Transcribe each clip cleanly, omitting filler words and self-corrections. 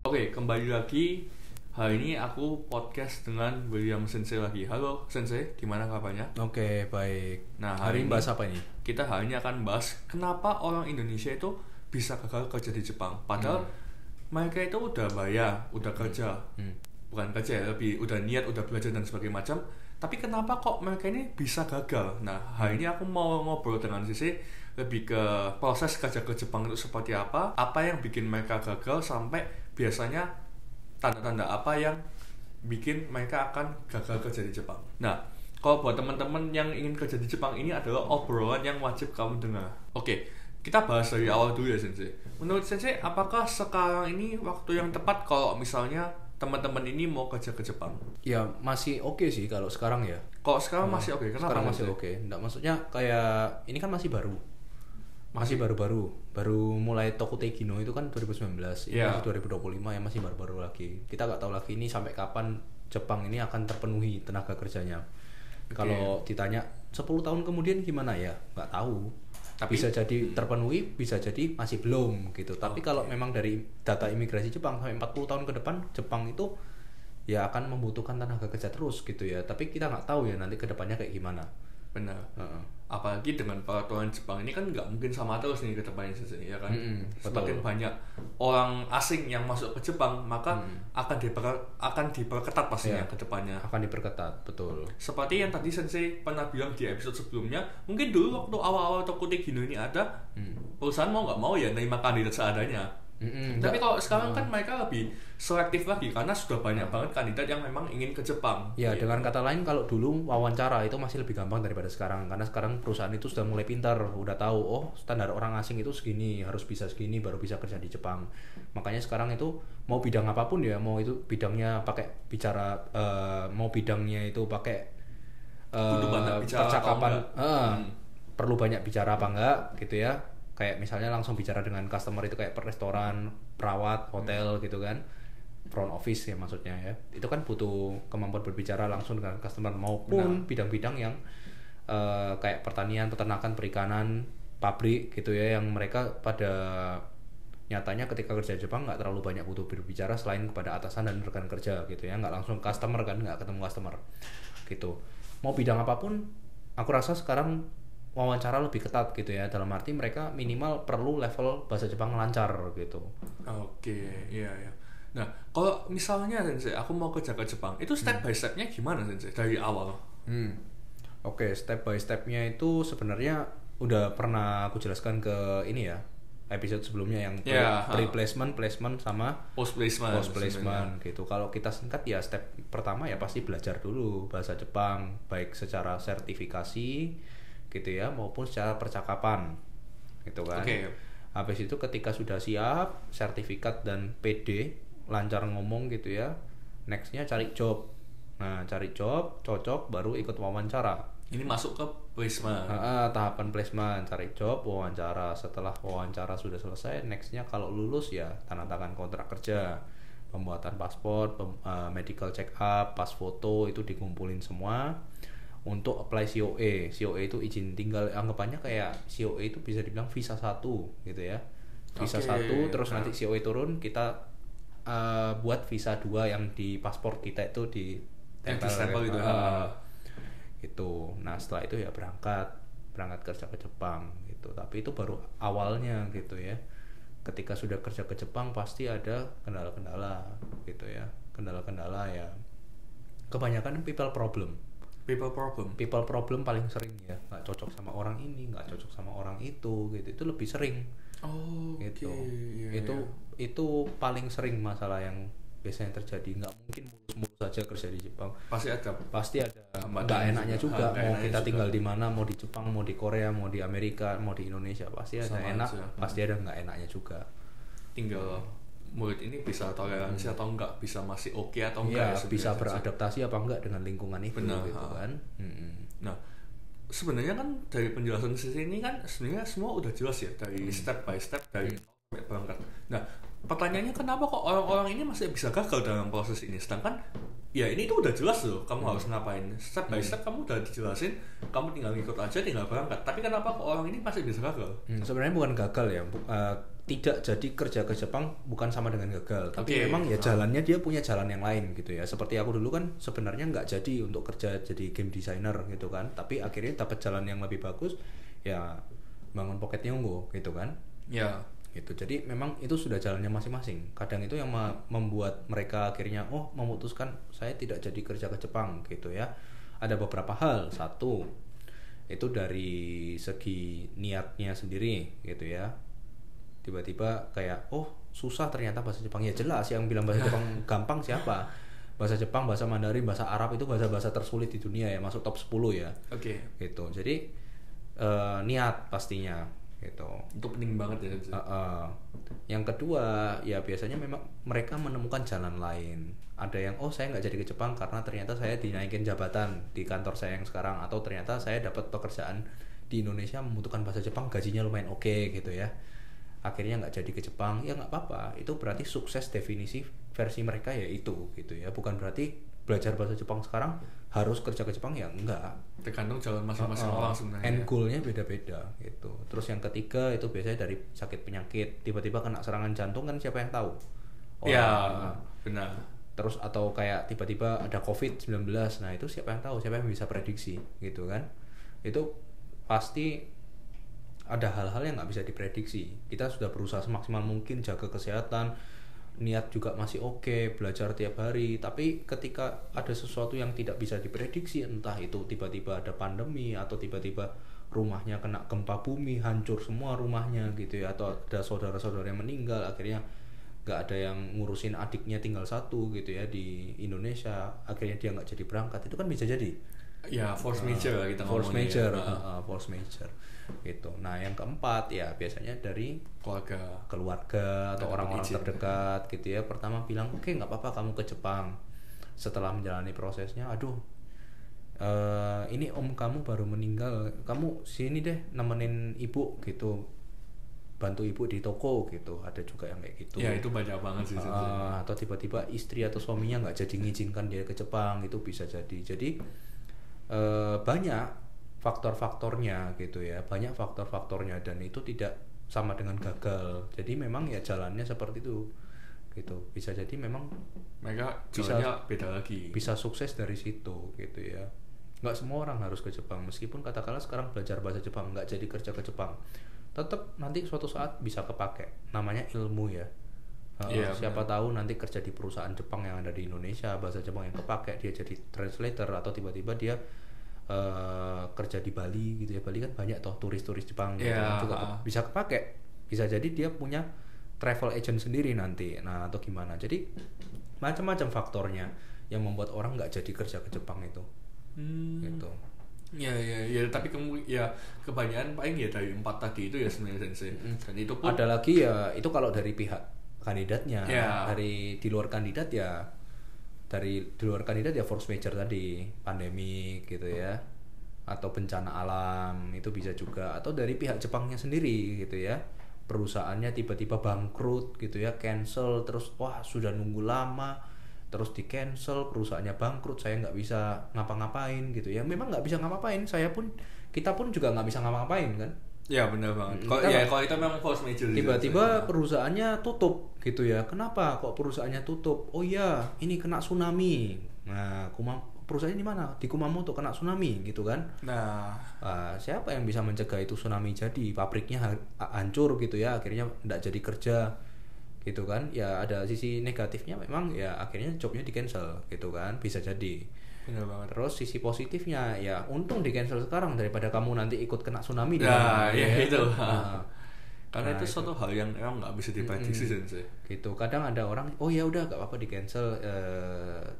Oke, kembali lagi. Hari ini aku podcast dengan William Sensei lagi. Halo Sensei, gimana kabarnya? Oke, baik. Nah, Hari ini bahas apa ini? Kita hari ini akan bahas kenapa orang Indonesia itu bisa gagal kerja di Jepang. Padahal mereka itu udah bayar, udah kerja. Bukan kerja ya, lebih udah niat, udah belajar dan sebagainya macam. Tapi kenapa kok mereka ini bisa gagal? Nah, hari ini aku mau ngobrol dengan Sensei lebih ke proses kerja ke Jepang itu seperti apa yang bikin mereka gagal, sampai biasanya tanda-tanda apa yang bikin mereka akan gagal kerja di Jepang. Nah, kalau buat teman-teman yang ingin kerja di Jepang, ini adalah obrolan yang wajib kamu dengar. Oke, kita bahas dari awal dulu ya Sensei. Menurut Sensei, apakah sekarang ini waktu yang tepat kalau misalnya teman-teman ini mau kerja ke Jepang? Ya masih oke sih kalau sekarang ya. Kalau sekarang masih oke. Kenapa? Sekarang masih oke. Nggak, maksudnya kayak ini kan masih baru. Masih baru-baru. Baru mulai Tokuteki no itu kan 2019. Ini masih 2025 ya, masih baru-baru lagi. Kita nggak tahu lagi ini sampai kapan Jepang ini akan terpenuhi tenaga kerjanya. Kalau ditanya 10 tahun kemudian gimana ya? Nggak tahu. Tapi bisa jadi terpenuhi, bisa jadi masih belum gitu. Tapi kalau memang dari data imigrasi Jepang sampai 40 tahun ke depan, Jepang itu ya akan membutuhkan tenaga kerja terus gitu ya. Tapi kita nggak tahu ya nanti ke depannya kayak gimana. Benar. Apalagi dengan peraturan Jepang ini kan nggak mungkin sama terus nih ke depannya ya kan. Semakin banyak orang asing yang masuk ke Jepang, maka akan diperketat pastinya ke depannya. Akan diperketat, betul. Seperti yang tadi Sensei pernah bilang di episode sebelumnya, mungkin dulu waktu awal-awal Tokuteki no ini ada, perusahaan mau nggak mau ya nerima kandidat seadanya. Tapi kalau sekarang kan mereka lebih selektif lagi karena sudah banyak banget kandidat yang memang ingin ke Jepang. Ya, dengan kata lain kalau dulu wawancara itu masih lebih gampang daripada sekarang, karena sekarang perusahaan itu sudah mulai pintar, udah tahu standar orang asing itu segini, harus bisa segini baru bisa kerja di Jepang. Makanya sekarang itu mau bidang apapun ya, mau itu bidangnya pakai bicara mau bidangnya itu pakai percakapan perlu banyak bicara apa enggak gitu ya. Kayak misalnya langsung bicara dengan customer itu kayak restoran, perawat, hotel gitu kan, front office ya maksudnya ya. Itu kan butuh kemampuan berbicara langsung dengan customer, maupun bidang-bidang yang kayak pertanian, peternakan, perikanan, pabrik gitu ya, yang mereka pada nyatanya ketika kerja di Jepang nggak terlalu banyak butuh berbicara selain kepada atasan dan rekan kerja gitu ya, nggak langsung customer kan, nggak ketemu customer gitu. Mau bidang apapun, aku rasa sekarang wawancara lebih ketat gitu ya, dalam arti mereka minimal perlu level bahasa Jepang lancar gitu. Oke, iya. Nah, kalau misalnya Sensei, aku mau kerja ke Jepang, itu step by stepnya gimana Sensei dari awal? Oke, step by stepnya itu sebenarnya udah pernah aku jelaskan ke ini ya, episode sebelumnya yang pre-placement, placement sama post-placement gitu. Kalau kita singkat ya, step pertama ya pasti belajar dulu bahasa Jepang, baik secara sertifikasi gitu ya, maupun secara percakapan gitu kan. Habis itu ketika sudah siap sertifikat dan PD, lancar ngomong gitu ya, nextnya cari job. Nah, cari job cocok baru ikut wawancara. Ini masuk ke placement. Tahapan placement, cari job, wawancara. Setelah wawancara sudah selesai, nextnya kalau lulus ya tanda tangan kontrak kerja, pembuatan paspor, medical check up, pas foto itu dikumpulin semua. Untuk apply COE. COE itu izin tinggal, anggapannya kayak COE itu bisa dibilang visa 1 gitu ya. Visa 1 terus nanti COE turun, kita buat visa 2 yang di paspor kita itu di tempel gitu. Gitu. Nah, setelah itu ya berangkat kerja ke Jepang gitu. Tapi itu baru awalnya gitu ya. Ketika sudah kerja ke Jepang pasti ada kendala-kendala gitu ya. Kendala-kendala ya kebanyakan people problem paling sering ya, nggak cocok sama orang ini, nggak cocok sama orang itu gitu, itu lebih sering. Gitu. Itu paling sering masalah yang biasanya terjadi. Nggak mungkin mulus-mulus saja kerja di Jepang, pasti ada nggak enaknya juga. Mau kita tinggal di mana, mau di Jepang, mau di Korea, mau di Amerika, mau di Indonesia, pasti ada enak, pasti ada nggak enaknya juga. Tinggal murid ini bisa toleransi atau enggak, bisa masih oke atau enggak ya, bisa beradaptasi apa enggak dengan lingkungan itu. Benar, gitu kan. Nah, sebenarnya kan dari penjelasan sisi ini kan sebenarnya semua udah jelas ya, dari step by step dari sampai berangkat. Nah, pertanyaannya kenapa kok orang-orang ini masih bisa gagal dalam proses ini, sedangkan ya ini tuh udah jelas loh kamu harus ngapain, step by step kamu udah dijelasin, kamu tinggal ngikut aja, tinggal berangkat. Tapi kenapa kok orang ini masih bisa gagal? Sebenarnya bukan gagal ya, tidak jadi kerja ke Jepang bukan sama dengan gagal, tapi Oke. memang ya jalannya dia punya jalan yang lain gitu ya. Seperti aku dulu kan sebenarnya nggak jadi untuk kerja jadi game designer gitu kan, tapi akhirnya dapat jalan yang lebih bagus ya, bangun Pocket Nyonggo gitu kan. Ya. Gitu. Jadi memang itu sudah jalannya masing-masing. Kadang itu yang membuat mereka akhirnya memutuskan saya tidak jadi kerja ke Jepang gitu ya. Ada beberapa hal. Satu, itu dari segi niatnya sendiri gitu ya. Tiba-tiba kayak susah ternyata bahasa Jepang. Ya jelas yang bilang bahasa Jepang gampang siapa? Bahasa Jepang, bahasa Mandarin, bahasa Arab itu bahasa-bahasa tersulit di dunia ya, masuk top 10 ya. Oke. Gitu. Jadi niat pastinya gitu. Itu penting banget ya. Yang kedua ya biasanya memang mereka menemukan jalan lain. Ada yang saya nggak jadi ke Jepang karena ternyata saya dinaikin jabatan di kantor saya yang sekarang, atau ternyata saya dapat pekerjaan di Indonesia membutuhkan bahasa Jepang, gajinya lumayan oke gitu ya. Akhirnya nggak jadi ke Jepang, ya nggak apa-apa. Itu berarti sukses definisi versi mereka ya itu gitu ya. Bukan berarti belajar bahasa Jepang sekarang harus kerja ke Jepang, ya enggak. Tergantung jalan masing-masing orang sebenarnya. End goal-nya beda-beda gitu. Terus yang ketiga itu biasanya dari sakit penyakit, tiba-tiba kena serangan jantung kan siapa yang tahu? Benar. Terus atau kayak tiba-tiba ada COVID-19, nah itu siapa yang tahu? Siapa yang bisa prediksi gitu kan? Itu pasti ada hal-hal yang nggak bisa diprediksi. Kita sudah berusaha semaksimal mungkin jaga kesehatan, niat juga masih oke, belajar tiap hari, tapi ketika ada sesuatu yang tidak bisa diprediksi, entah itu tiba-tiba ada pandemi atau tiba-tiba rumahnya kena gempa bumi, hancur semua rumahnya gitu ya, atau ada saudara-saudara yang meninggal, akhirnya nggak ada yang ngurusin adiknya tinggal satu gitu ya di Indonesia, akhirnya dia nggak jadi berangkat, itu kan bisa jadi ya force major lah kita force ngomongnya major ya. force major gitu. Nah yang keempat ya biasanya dari keluarga atau orang-orang terdekat gitu ya. Pertama bilang oke, nggak apa-apa kamu ke Jepang. Setelah menjalani prosesnya, aduh ini om kamu baru meninggal, kamu sini deh nemenin ibu gitu, bantu ibu di toko gitu. Ada juga yang kayak gitu ya, itu banyak banget sih. atau tiba-tiba istri atau suaminya nggak jadi ngizinkan dia ke Jepang, itu bisa jadi banyak faktor-faktornya gitu ya, banyak faktor-faktornya, dan itu tidak sama dengan gagal. Jadi memang ya jalannya seperti itu gitu. Bisa jadi memang mereka jalannya beda lagi, bisa sukses dari situ gitu ya. Nggak semua orang harus ke Jepang, meskipun katakanlah sekarang belajar bahasa Jepang nggak jadi kerja ke Jepang, tetap nanti suatu saat bisa kepake, namanya ilmu ya. Siapa tahu nanti kerja di perusahaan Jepang yang ada di Indonesia, bahasa Jepang yang kepake, dia jadi translator, atau tiba-tiba dia kerja di Bali gitu ya. Bali kan banyak toh turis-turis Jepang gitu, juga bisa kepake. Bisa jadi dia punya travel agent sendiri nanti, nah atau gimana. Jadi macam-macam faktornya yang membuat orang nggak jadi kerja ke Jepang itu gitu. Ya, tapi kebanyakan paling ya dari 4 tadi itu ya sebenarnya Sensei. Dan itu pun ada lagi ya, itu kalau dari pihak kandidatnya. Dari di luar kandidat ya, force major tadi, pandemi gitu ya, atau bencana alam itu bisa juga, atau dari pihak Jepangnya sendiri gitu ya, perusahaannya tiba-tiba bangkrut gitu ya, cancel, terus sudah nunggu lama terus di cancel, perusahaannya bangkrut, saya nggak bisa ngapa-ngapain gitu ya. Memang nggak bisa ngapa-ngapain, kita pun juga nggak bisa ngapa-ngapain kan. Ya benar banget. Kalau itu memang force major. Tiba-tiba perusahaannya tutup gitu ya. Kenapa kok perusahaannya tutup? Oh iya, ini kena tsunami. Nah, perusahaannya di mana? Di Kumamoto kena tsunami gitu kan. Nah, siapa yang bisa mencegah itu tsunami jadi? Pabriknya hancur gitu ya, akhirnya nggak jadi kerja gitu kan. Ya ada sisi negatifnya memang ya, akhirnya jobnya di cancel gitu kan, bisa jadi. Benar banget. Terus sisi positifnya ya, untung di cancel sekarang daripada kamu nanti ikut kena tsunami. Itu karena itu suatu hal yang emang nggak bisa diprediksi sih gitu. Kadang ada orang ya udah nggak apa-apa di cancel,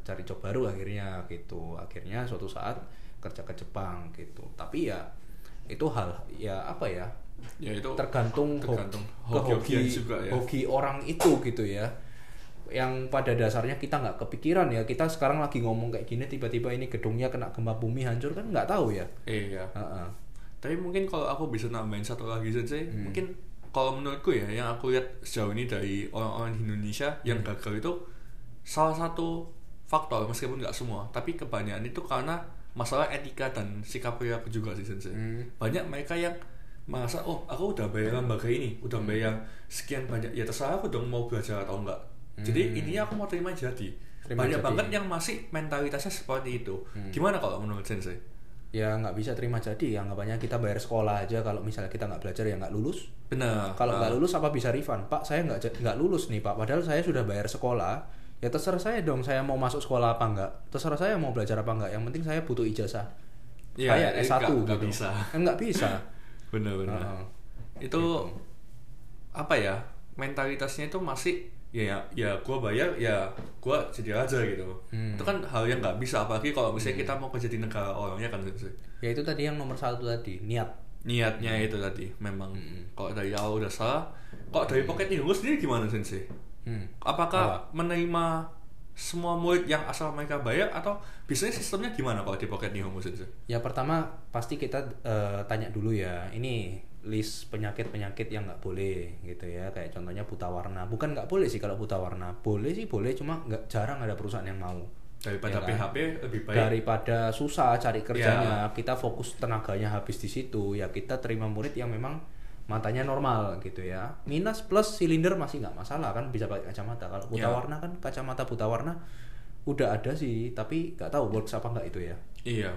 cari job baru akhirnya gitu. Akhirnya suatu saat kerja ke Jepang gitu. Tapi ya itu hal ya apa ya, itu tergantung hoki orang itu gitu ya, yang pada dasarnya kita nggak kepikiran ya. Kita sekarang lagi ngomong kayak gini, tiba-tiba ini gedungnya kena gempa bumi hancur, kan nggak tahu ya. Tapi mungkin kalau aku bisa nambahin satu lagi saja, mungkin kalau menurutku ya, yang aku lihat sejauh ini dari orang-orang di Indonesia yang gagal itu salah satu faktor, meskipun nggak semua, tapi kebanyakan itu karena masalah etika dan sikap perilaku juga sih Sensei. Banyak mereka yang merasa oh aku udah bayar lembaga ini, udah bayar sekian banyak, ya terserah aku dong mau belajar atau enggak. Jadi intinya aku mau terima jadi. Banyak banget yang masih mentalitasnya seperti itu. Gimana kalau menurut Sensei? Ya nggak bisa terima jadi, anggapannya kita bayar sekolah aja, kalau misalnya kita nggak belajar ya nggak lulus. Benar. Kalau nggak lulus apa bisa refund? Pak, saya nggak lulus nih Pak, padahal saya sudah bayar sekolah. Ya terserah saya dong, saya mau masuk sekolah apa enggak, terserah saya mau belajar apa enggak, yang penting saya butuh ijazah. Ya, Kayak S1 nggak gitu. bisa. Nggak bisa. Benar. Itu apa ya, mentalitasnya itu masih ya gue bayar ya gue jadi aja gitu. Itu kan hal yang nggak bisa, apalagi kalau misalnya kita mau kerja di negara orangnya kan. Ya itu tadi yang nomor 1 tadi, niatnya itu tadi memang. Kalau dari awal udah salah. Kalau dari Pocket Nihongo sendiri gimana Sensei? Apakah menerima semua murid yang asal mereka bayar, atau biasanya sistemnya gimana kalau di Pocket Nihongo Sensei? Ya pertama pasti kita tanya dulu ya, ini list penyakit-penyakit yang nggak boleh gitu ya, kayak contohnya buta warna. Bukan nggak boleh sih kalau buta warna, boleh sih boleh, cuma jarang ada perusahaan yang mau. Daripada ya kan? PHP lebih baik. Daripada susah cari kerjanya, kita fokus tenaganya habis di situ. Ya kita terima murid yang memang matanya normal gitu ya. Minus plus silinder masih nggak masalah kan, bisa pakai kacamata. Kalau buta warna kan kacamata buta warna udah ada sih, tapi nggak tahu works apa nggak itu ya. Iya,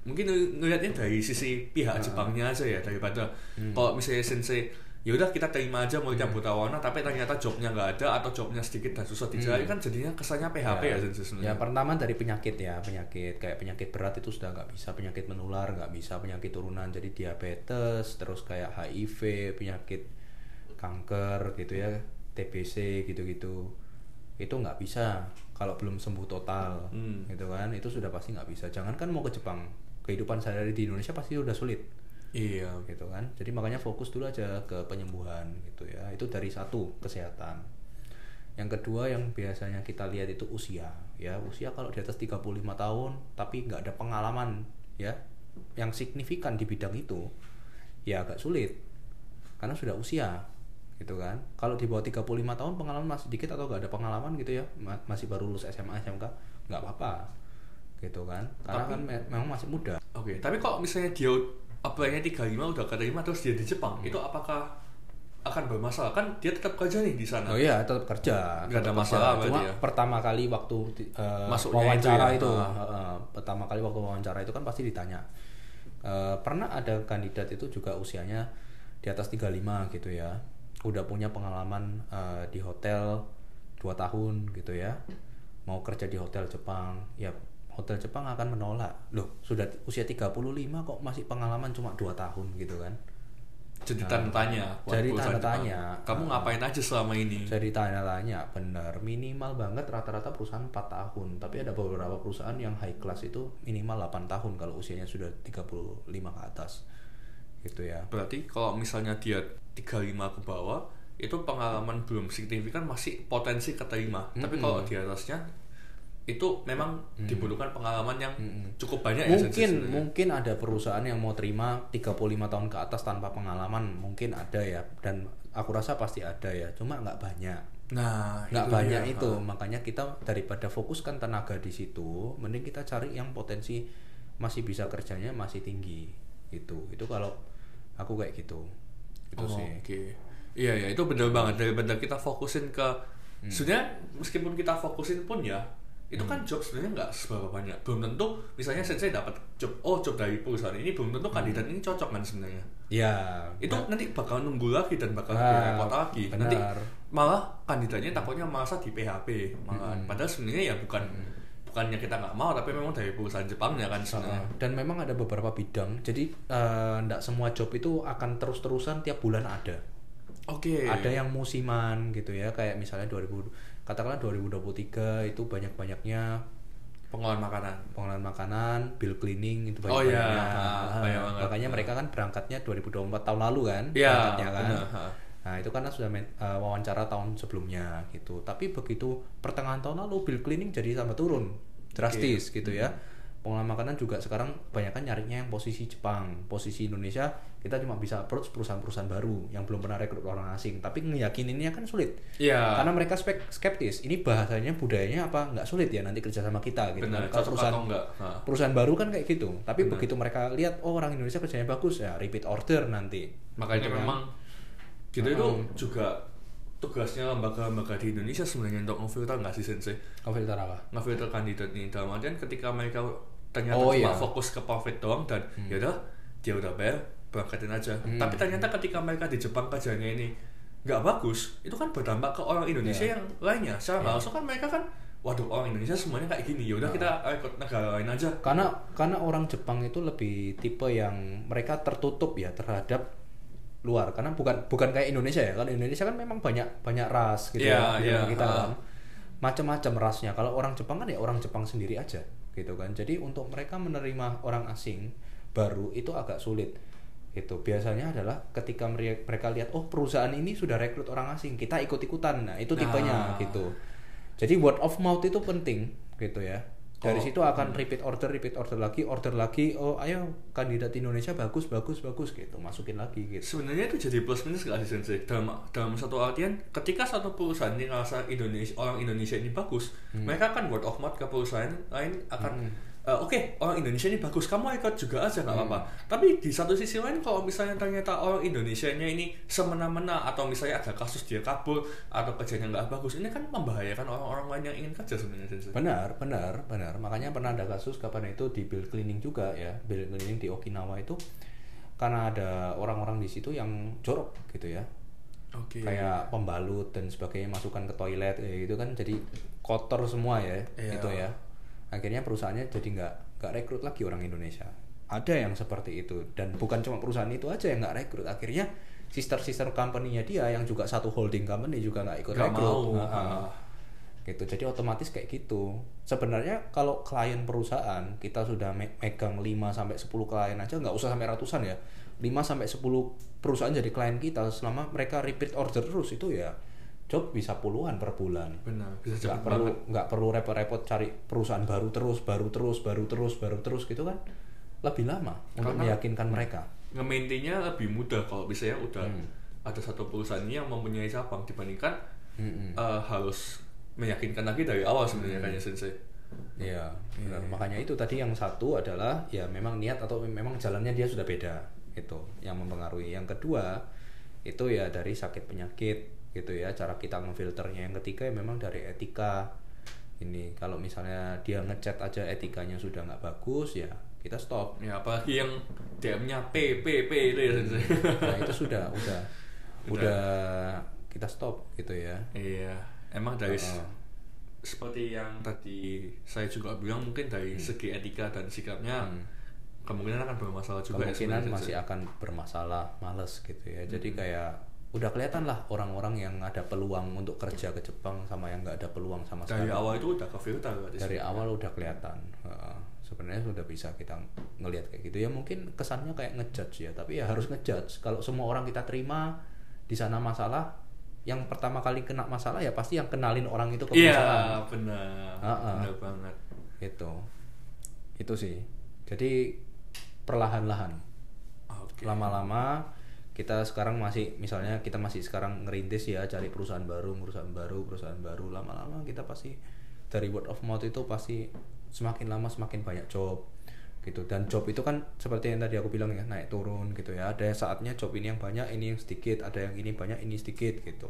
mungkin ngelihatnya dari sisi pihak Jepangnya aja ya, daripada kalau misalnya Sensei ya udah kita terima aja murid yang buta warna tapi ternyata jobnya nggak ada atau jobnya sedikit dan susah dicari, kan jadinya kesannya PHP ya Sensei sebenarnya. Ya pertama dari penyakit kayak penyakit berat itu sudah nggak bisa, penyakit menular nggak bisa, penyakit turunan jadi diabetes, terus kayak HIV, penyakit kanker gitu ya, TBC gitu-gitu, itu nggak bisa kalau belum sembuh total gitu kan, itu sudah pasti nggak bisa. Jangankan mau ke Jepang, kehidupan sehari-hari di Indonesia pasti udah sulit. Iya gitu kan, jadi makanya fokus dulu aja ke penyembuhan gitu ya. Itu dari satu, kesehatan. Yang kedua yang biasanya kita lihat itu usia ya. Usia kalau di atas 35 tahun tapi nggak ada pengalaman ya yang signifikan di bidang itu, ya agak sulit karena sudah usia gitu kan. Kalau di bawah 35 tahun pengalaman masih dikit atau nggak ada pengalaman gitu ya, masih baru lulus SMA SMK, nggak apa-apa gitu kan, karena kan memang masih muda. Oke, tapi kalau misalnya dia apply-nya 35 udah keterima terus dia di Jepang, itu apakah akan bermasalah? Kan dia tetap kerja nih di sana. Oh iya, tetap kerja. Nggak ada masalah. Cuma ya? Pertama kali waktu wawancara pertama kali waktu wawancara itu kan pasti ditanya. Pernah ada kandidat itu juga usianya di atas 35 gitu ya, udah punya pengalaman di hotel 2 tahun gitu ya, mau kerja di hotel Jepang, ya hotel Jepang akan menolak. Loh, sudah usia 35 kok masih pengalaman cuma 2 tahun gitu kan. Jadi tanya. Jadi tanya. Kamu ngapain aja selama ini? Jadi tanya, bener. Minimal banget rata-rata perusahaan 4 tahun. Tapi ada beberapa perusahaan yang high class itu minimal 8 tahun kalau usianya sudah 35 ke atas. Gitu ya. Berarti kalau misalnya dia 35 ke bawah, itu pengalaman belum signifikan, masih potensi keterima. Tapi kalau di atasnya itu memang dibutuhkan pengalaman yang cukup banyak. Mungkin ada perusahaan yang mau terima 35 tahun ke atas tanpa pengalaman, mungkin ada ya, dan aku rasa pasti ada ya, cuma nggak banyak. Nah, nggak banyak itu. Makanya kita daripada fokuskan tenaga di situ, mending kita cari yang potensi masih bisa kerjanya masih tinggi gitu. Itu kalau aku kayak gitu. Itu sih. Oke. Iya, itu benar banget. Daripada kita fokusin ke sebenarnya meskipun kita fokusin pun ya, itu kan job sebenarnya nggak seberapa banyak. Belum tentu misalnya saya dapat job dari perusahaan ini, belum tentu kandidat ini cocok kan sebenarnya. Ya. Itu nanti bakal nunggu lagi dan bakal repot lagi. Benar. Nanti malah kandidatnya takutnya merasa di PHP malah. Padahal sebenarnya ya bukannya kita nggak mau, tapi memang dari perusahaan Jepangnya kan sebenarnya. Dan memang ada beberapa bidang. Jadi nggak semua job itu akan terus-terusan tiap bulan ada. Oke. Ada yang musiman gitu ya, kayak misalnya 2023 itu banyak-banyaknya pengolahan makanan, bill cleaning itu banyak. Oh iya, makanya mereka kan berangkatnya 2024 tahun lalu kan, ya, berangkatnya kan. Bener. Nah itu karena sudah wawancara tahun sebelumnya gitu. Tapi begitu pertengahan tahun lalu bill cleaning jadi tambah turun drastis gitu ya. Pengolahan makanan juga sekarang kebanyakan nyarinya yang posisi Jepang, posisi Indonesia kita cuma bisa approach perusahaan-perusahaan baru yang belum pernah rekrut orang asing, tapi ngeyakininnya kan sulit. Iya. Karena mereka skeptis, ini bahasanya budayanya apa nggak sulit ya nanti kerja sama kita gitu. Benar, Kalau perusahaan baru kan kayak gitu, tapi begitu mereka lihat oh orang Indonesia kerjanya bagus ya repeat order nanti. Makanya gitu memang kita itu juga tugasnya lembaga-lembaga di Indonesia sebenarnya untuk ngefilter nggak sih Sensei? Ngefilter apa? Ngefilter kandidat nih, dalam artian ketika mereka ternyata cuma fokus ke profit doang dan ya udah dia udah bayar berangkatin aja. Tapi ternyata ketika mereka di Jepang kerjanya ini nggak bagus, itu kan berdampak ke orang Indonesia yang lainnya. Secara langsung kan mereka kan, waduh orang Indonesia semuanya kayak gini, ya udah kita ikut negara lain aja. Karena orang Jepang itu lebih tipe yang mereka tertutup ya terhadap luar, karena bukan kayak Indonesia ya. Kalau Indonesia kan memang banyak ras gitu kita kan macam-macam rasnya. Kalau orang Jepang kan ya orang Jepang sendiri aja gitu kan. Jadi untuk mereka menerima orang asing baru itu agak sulit. Itu biasanya adalah ketika mereka lihat oh perusahaan ini sudah rekrut orang asing, kita ikut-ikutan. Nah itu tipenya gitu. Jadi word of mouth itu penting gitu ya. Dari situ akan repeat order lagi. Oh ayo kandidat Indonesia bagus gitu, masukin lagi gitu. Sebenarnya itu jadi plus minus nggak sih Sensei? Dalam satu artian, ketika satu perusahaan ini ngerasa orang Indonesia ini bagus, mereka akan word of mouth ke perusahaan lain akan oke, orang Indonesia ini bagus, kamu ikut juga aja nggak apa-apa. Tapi di satu sisi lain kalau misalnya ternyata orang Indonesianya ini semena-mena atau misalnya ada kasus dia kabur atau kerjanya nggak bagus, ini kan membahayakan orang-orang lain yang ingin kerja sebenarnya. Benar. Makanya pernah ada kasus kapan itu di Bill Cleaning juga ya, Bill Cleaning di Okinawa itu karena ada orang-orang di situ yang jorok gitu ya. Kayak pembalut dan sebagainya masukkan ke toilet gitu kan, jadi kotor semua ya gitu ya. Akhirnya perusahaannya jadi nggak rekrut lagi orang Indonesia. Ada yang seperti itu, dan bukan cuma perusahaan itu aja yang nggak rekrut. Akhirnya sister company-nya dia yang juga satu holding company juga nggak ikut rekrut. Gitu. Jadi otomatis kayak gitu. Sebenarnya kalau klien perusahaan kita sudah megang 5 sampai 10 klien aja, nggak usah sampai ratusan ya. 5 sampai 10 perusahaan jadi klien kita, selama mereka repeat order terus itu ya job bisa puluhan per bulan. Benar, bisa nggak perlu repot-repot cari perusahaan baru terus gitu kan, lebih lama untuk meyakinkan mereka. Nge-maintain-nya lebih mudah kalau misalnya udah ada satu perusahaan yang mempunyai cabang dibandingkan harus meyakinkan lagi dari awal sebenarnya kayaknya Sensei. Iya, benar. Makanya itu tadi yang satu adalah ya memang niat atau memang jalannya dia sudah beda, itu yang mempengaruhi. Yang kedua itu ya dari sakit penyakit gitu ya, cara kita ngefilternya. Yang ketiga ya memang dari etika. Ini kalau misalnya dia ngechat aja etikanya sudah nggak bagus ya kita stop. Ya apalagi yang DM-nya P itu ya Sensei. Nah itu sudah kita stop gitu ya. Iya, emang dari seperti yang tadi saya juga bilang, mungkin dari segi etika dan sikapnya kemungkinan akan bermasalah juga. Kemungkinan masih akan bermasalah, males gitu ya. Jadi kayak udah kelihatan lah orang-orang yang ada peluang untuk kerja ke Jepang sama yang nggak ada peluang sama sekali. Dari awal itu udah kefilter. Dari awal udah kelihatan. Sebenarnya sudah bisa kita ngelihat kayak gitu ya. Mungkin kesannya kayak ngejudge ya, tapi ya harus ngejudge. Kalau semua orang kita terima di sana masalah, yang pertama kali kena masalah ya pasti yang kenalin orang itu ke perusahaan. Iya benar banget. Itu sih. Jadi perlahan-lahan. Lama-lama kita sekarang misalnya kita masih sekarang ngerintis ya, cari perusahaan baru, lama-lama kita pasti dari word of mouth itu pasti semakin lama semakin banyak job gitu. Dan job itu kan seperti yang tadi aku bilang ya, naik turun gitu ya. Ada saatnya job ini yang banyak, ini yang sedikit, ada yang ini banyak, ini sedikit gitu.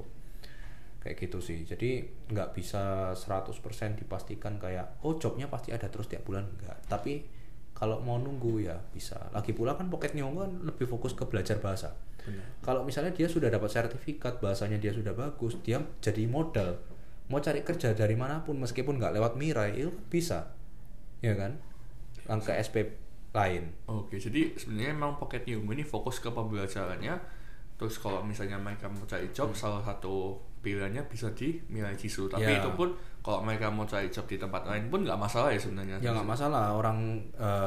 Kayak gitu sih. Jadi nggak bisa 100% dipastikan kayak oh jobnya pasti ada terus tiap bulan, enggak. Tapi kalau mau nunggu ya bisa. Lagi pula kan Pocket Nihongo kan lebih fokus ke belajar bahasa. Kalau misalnya dia sudah dapat sertifikat, bahasanya dia sudah bagus, dia jadi modal. Mau cari kerja dari manapun meskipun nggak lewat Mirai itu bisa, ya kan? Langkah SP lain. Oke, jadi sebenarnya memang Pocket Nihongo ini fokus ke pembelajarannya. Terus kalau misalnya mereka mau cari job, salah satu pilihannya bisa di Mirai Jisoo. Tapi itu pun kalau mereka mau cari job di tempat lain pun nggak masalah ya sebenarnya. Ya nggak masalah. Orang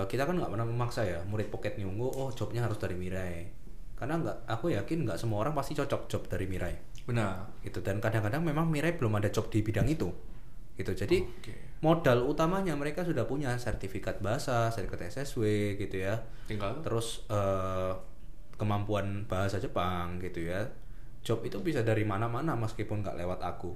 kita kan nggak pernah memaksa ya murid Pocket Nihongo jobnya harus dari Mirai. Karena aku yakin nggak semua orang pasti cocok job dari Mirai. Benar. Gitu. Dan kadang-kadang memang Mirai belum ada job di bidang itu. Gitu. Jadi modal utamanya mereka sudah punya sertifikat bahasa, sertifikat SSW gitu ya. Tinggal. Terus kemampuan bahasa Jepang gitu ya, job itu bisa dari mana-mana meskipun nggak lewat aku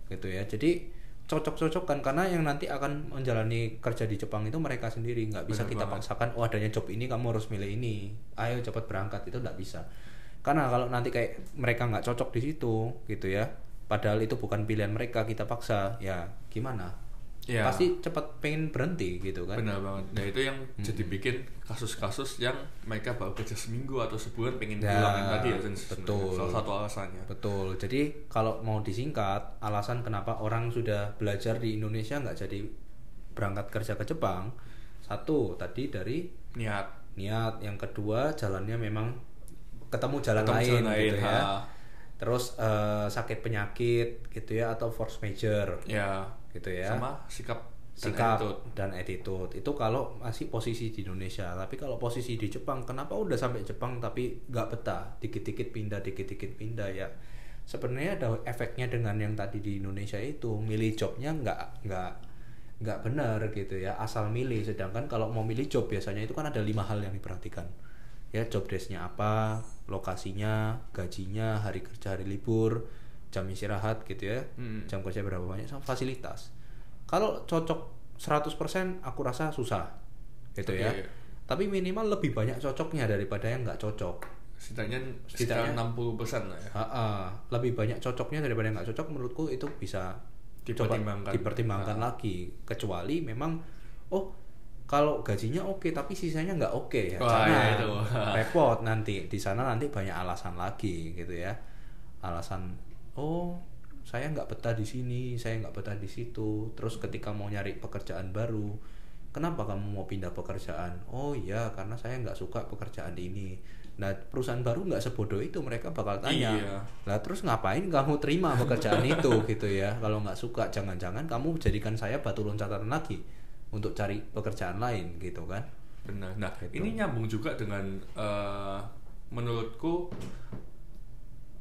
gitu ya. Jadi cocok-cocokkan, karena yang nanti akan menjalani kerja di Jepang itu mereka sendiri, nggak bisa Benar kita banget. paksakan, oh adanya job ini kamu harus milih ini, ayo cepat berangkat, itu nggak bisa. Karena kalau nanti kayak mereka nggak cocok di situ gitu ya, padahal itu bukan pilihan mereka, kita paksa, ya gimana, Ya, pasti cepat pengen berhenti gitu kan. benar banget. Nah itu yang jadi bikin kasus-kasus yang mereka baru kerja seminggu atau sebulan pengen Ya, pulang tadi ya, Sen, betul. sebenarnya. Salah satu alasannya. Betul. Jadi kalau mau disingkat, alasan kenapa orang sudah belajar di Indonesia nggak jadi berangkat kerja ke Jepang, satu tadi dari Niat. niat, yang kedua jalannya memang ketemu jalan Ketemu lain jalan gitu lain, ya. ha. Terus sakit penyakit gitu ya, atau force major Ya, gitu ya. sama sikap dan Sikap attitude. dan attitude itu kalau masih posisi di Indonesia. Tapi kalau posisi di Jepang, kenapa udah sampai Jepang tapi nggak betah, dikit-dikit pindah ya. Sebenarnya ada efeknya dengan yang tadi di Indonesia itu, milih jobnya nggak benar gitu ya, asal milih. Sedangkan kalau mau milih job biasanya itu kan ada 5 hal yang diperhatikan ya, job desk-nya apa, lokasinya, gajinya, hari kerja, hari libur, jam istirahat gitu ya, jam kerja berapa banyak, sama fasilitas. Kalau cocok 100% aku rasa susah gitu ya. Oke. Tapi minimal lebih banyak cocoknya daripada yang nggak cocok. Setidaknya Setidaknya- sekitar 60% lah ya. Lebih banyak cocoknya daripada yang nggak cocok, menurutku itu bisa coba Dipertimbangkan. dipertimbangkan lagi. Kecuali memang kalau gajinya oke tapi sisanya nggak oke ya, Wah, jangan. ya itu. Repot nanti di sana, nanti banyak alasan lagi gitu ya. Alasan saya nggak betah di sini, saya nggak betah di situ. Terus ketika mau nyari pekerjaan baru, kenapa kamu mau pindah pekerjaan? Oh iya, karena saya nggak suka pekerjaan ini. Nah, perusahaan baru nggak sebodoh itu, mereka bakal tanya, Iya. lah terus ngapain kamu terima pekerjaan itu gitu ya? Kalau nggak suka, jangan-jangan kamu jadikan saya batu loncatan lagi untuk cari pekerjaan lain gitu kan? Benar. Nah, Gitu. ini nyambung juga dengan menurutku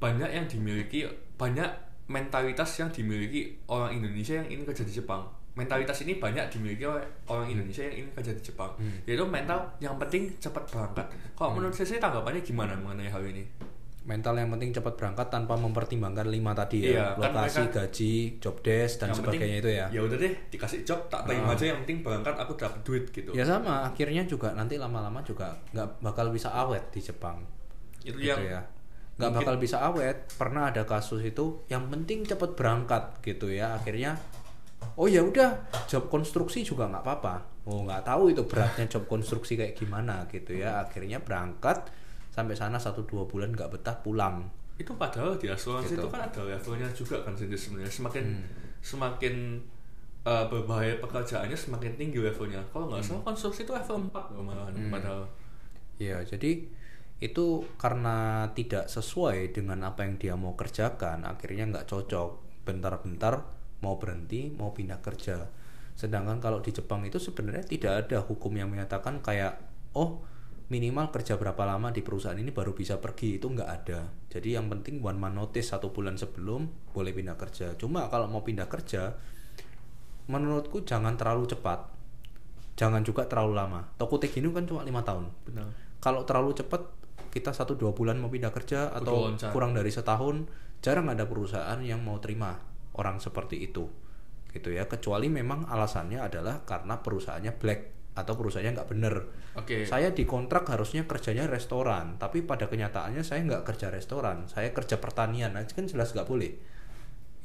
banyak mentalitas yang dimiliki orang Indonesia yang ingin kerja di Jepang. Mentalitas ini banyak dimiliki oleh orang Indonesia yang ingin kerja di Jepang. Yaitu mental yang penting cepat berangkat. Kalau menurut saya tanggapannya gimana mengenai hal ini? Mental yang penting cepat berangkat tanpa mempertimbangkan 5 tadi ya, Iya, kan lokasi, mereka- gaji, job desk dan Yang sebagainya penting, itu ya. Ya udah deh, dikasih job tak terima aja, yang penting berangkat aku dapat duit gitu. Ya sama, akhirnya juga nanti lama-lama juga nggak bakal bisa awet di Jepang. Itu Gitu yang ya. Nggak mungkin- bakal bisa awet. Pernah ada kasus itu, yang penting cepat berangkat gitu ya. Akhirnya ya udah, job konstruksi juga nggak apa-apa. Nggak tahu itu beratnya job konstruksi kayak gimana gitu ya. Akhirnya berangkat sampai sana 1-2 bulan nggak betah, pulang. itu padahal di asuransi Gitu. itu kan ada levelnya juga kan sebenarnya. Semakin berbahaya pekerjaannya semakin tinggi levelnya. Kalau nggak salah konstruksi itu level 4 loh malahan padahal. Ya, jadi itu karena tidak sesuai dengan apa yang dia mau kerjakan, akhirnya nggak cocok. Bentar-bentar mau berhenti, mau pindah kerja. Sedangkan kalau di Jepang itu sebenarnya tidak ada hukum yang menyatakan kayak minimal kerja berapa lama di perusahaan ini baru bisa pergi, itu nggak ada. Jadi yang penting 1 month notice, 1 bulan sebelum boleh pindah kerja. Cuma kalau mau pindah kerja, menurutku jangan terlalu cepat, jangan juga terlalu lama. Tokyo Ginu kan cuma 5 tahun. Benar. Kalau terlalu cepat, kita 1-2 bulan mau pindah kerja atau loncat. kurang dari setahun, jarang ada perusahaan yang mau terima orang seperti itu gitu ya, kecuali memang alasannya adalah karena perusahaannya black atau perusahaannya nggak bener. Oke. Saya dikontrak harusnya kerjanya restoran, tapi pada kenyataannya saya nggak kerja restoran, saya kerja pertanian. Nah, kan jelas nggak boleh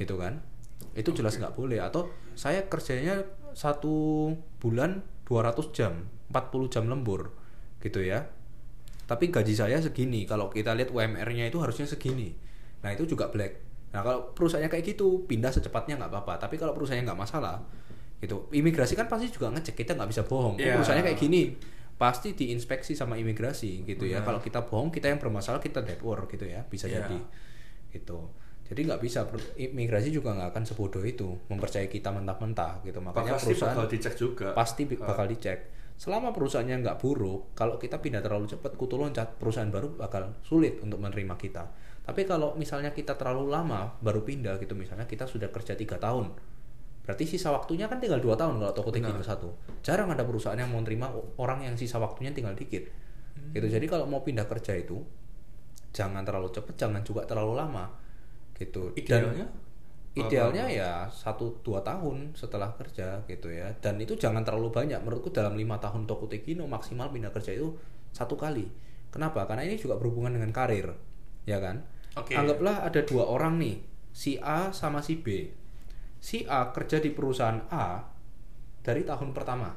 gitu kan, itu jelas nggak boleh. Atau saya kerjanya 1 bulan 200 jam, 40 jam lembur gitu ya, tapi gaji saya segini. Kalau kita lihat UMR-nya itu harusnya segini. Nah, itu juga black. Nah, kalau perusahaannya kayak gitu, pindah secepatnya nggak apa-apa. Tapi kalau perusahaannya nggak masalah gitu, imigrasi kan pasti juga ngecek, kita nggak bisa bohong. Yeah. Perusahaannya kayak gini, pasti diinspeksi sama imigrasi gitu ya. Benar. Kalau kita bohong, kita yang bermasalah, kita dead work gitu ya, bisa Yeah. jadi gitu. Jadi nggak bisa, imigrasi juga nggak akan sebodoh itu mempercayai kita mentah-mentah gitu. Makanya Pasti perusahaan bakal dicek juga. pasti bakal dicek. Selama perusahaannya nggak buruk, kalau kita pindah terlalu cepat, kutu loncat, perusahaan baru bakal sulit untuk menerima kita. Tapi kalau misalnya kita terlalu lama baru pindah gitu, misalnya kita sudah kerja 3 tahun, berarti sisa waktunya kan tinggal 2 tahun kalau Tokyo Ginu 1. Jarang ada perusahaan yang mau terima orang yang sisa waktunya tinggal dikit. Gitu. Jadi kalau mau pindah kerja itu jangan terlalu cepat, jangan juga terlalu lama. Gitu. Idealnya ya 1-2 tahun setelah kerja gitu ya. Dan itu jangan terlalu banyak. Menurutku dalam 5 tahun Toko Tekino maksimal pindah kerja itu 1 kali. Kenapa? Karena ini juga berhubungan dengan karir, ya kan? Anggaplah ada 2 orang nih, si A sama si B. Si A kerja di perusahaan A dari tahun pertama,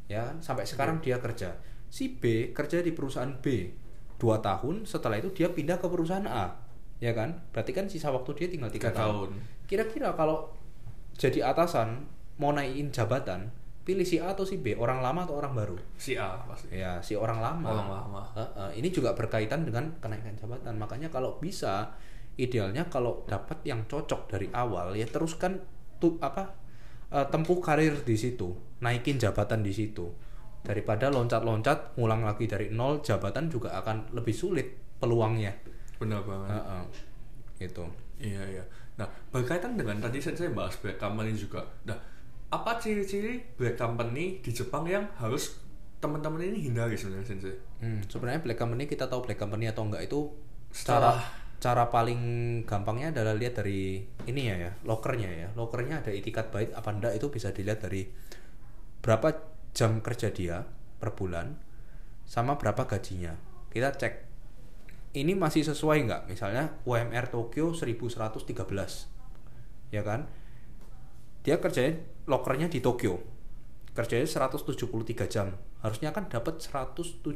ya kan? Sampai sekarang dia kerja. Si B kerja di perusahaan B 2 tahun, setelah itu dia pindah ke perusahaan A. Ya kan, berarti kan sisa waktu dia tinggal 3 tahun. Kira-kira kalau jadi atasan mau naikin jabatan, pilih si A atau si B, orang lama atau orang baru? Si A pasti. Ya, si orang lama. Ini juga berkaitan dengan kenaikan jabatan. Makanya kalau bisa, idealnya kalau dapat yang cocok dari awal, ya teruskan tempuh karir di situ, naikin jabatan di situ. Daripada loncat-loncat, ngulang lagi dari nol, jabatan juga akan lebih sulit peluangnya. Benar banget. Gitu. Iya. Nah, berkaitan dengan tadi saya bahas black company juga. Nah, apa ciri-ciri black company di Jepang yang harus teman-teman ini hindari sebenarnya, Sensei? Sebenarnya black company, kita tahu black company atau enggak itu Setelah cara paling gampangnya adalah lihat dari ini ya, lokernya ya. Lokernya ada itikat baik apa enggak, itu bisa dilihat dari berapa jam kerja dia per bulan sama berapa gajinya. Kita cek ini masih sesuai nggak, misalnya UMR Tokyo 1113, ya kan, dia kerjanya lokernya di Tokyo, kerjanya 173 jam, harusnya kan dapat 177.000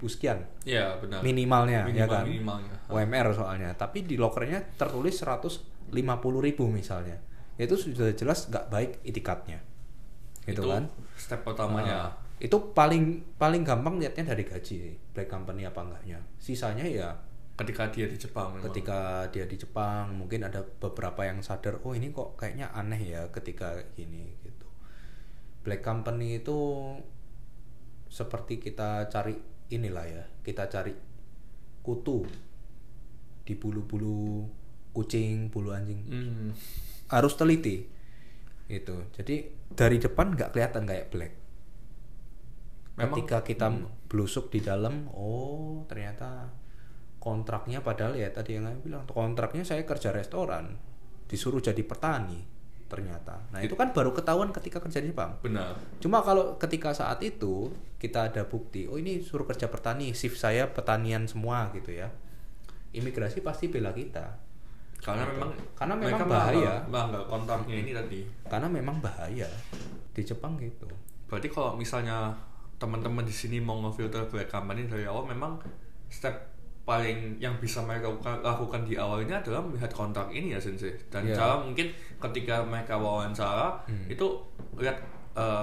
sekian, ya benar, minimalnya ya kan, minimalnya. UMR soalnya, tapi di lokernya tertulis 150.000 misalnya, itu sudah jelas nggak baik itikatnya, gitu itu kan, step pertamanya. Itu paling gampang lihatnya dari gaji, black company apa enggaknya. Sisanya ya ketika dia di Jepang memang. Ketika dia di Jepang mungkin ada beberapa yang sadar, oh ini kok kayaknya aneh ya ketika gini gitu. Black company itu seperti kita cari inilah ya, kita cari kutu di bulu-bulu kucing, bulu anjing. Harus teliti itu. Jadi dari depan nggak kelihatan kayak black. Ketika kita blusuk di dalam, oh ternyata kontraknya, padahal ya tadi yang saya bilang, kontraknya saya kerja restoran, disuruh jadi petani ternyata. Nah itu kan baru ketahuan ketika kerja di Jepang. Benar. Cuma kalau ketika saat itu kita ada bukti, oh ini suruh kerja petani, shift saya pertanian semua gitu ya, imigrasi pasti bela kita. Karena memang bahaya. Enggak kontraknya ini tadi. Karena memang bahaya di Jepang gitu. Berarti kalau misalnya teman-teman di sini mau ngefilter black company dari awal, memang step paling yang bisa mereka lakukan di awalnya adalah melihat kontrak ini ya, Sensei. Dan cara mungkin ketika mereka wawancara itu lihat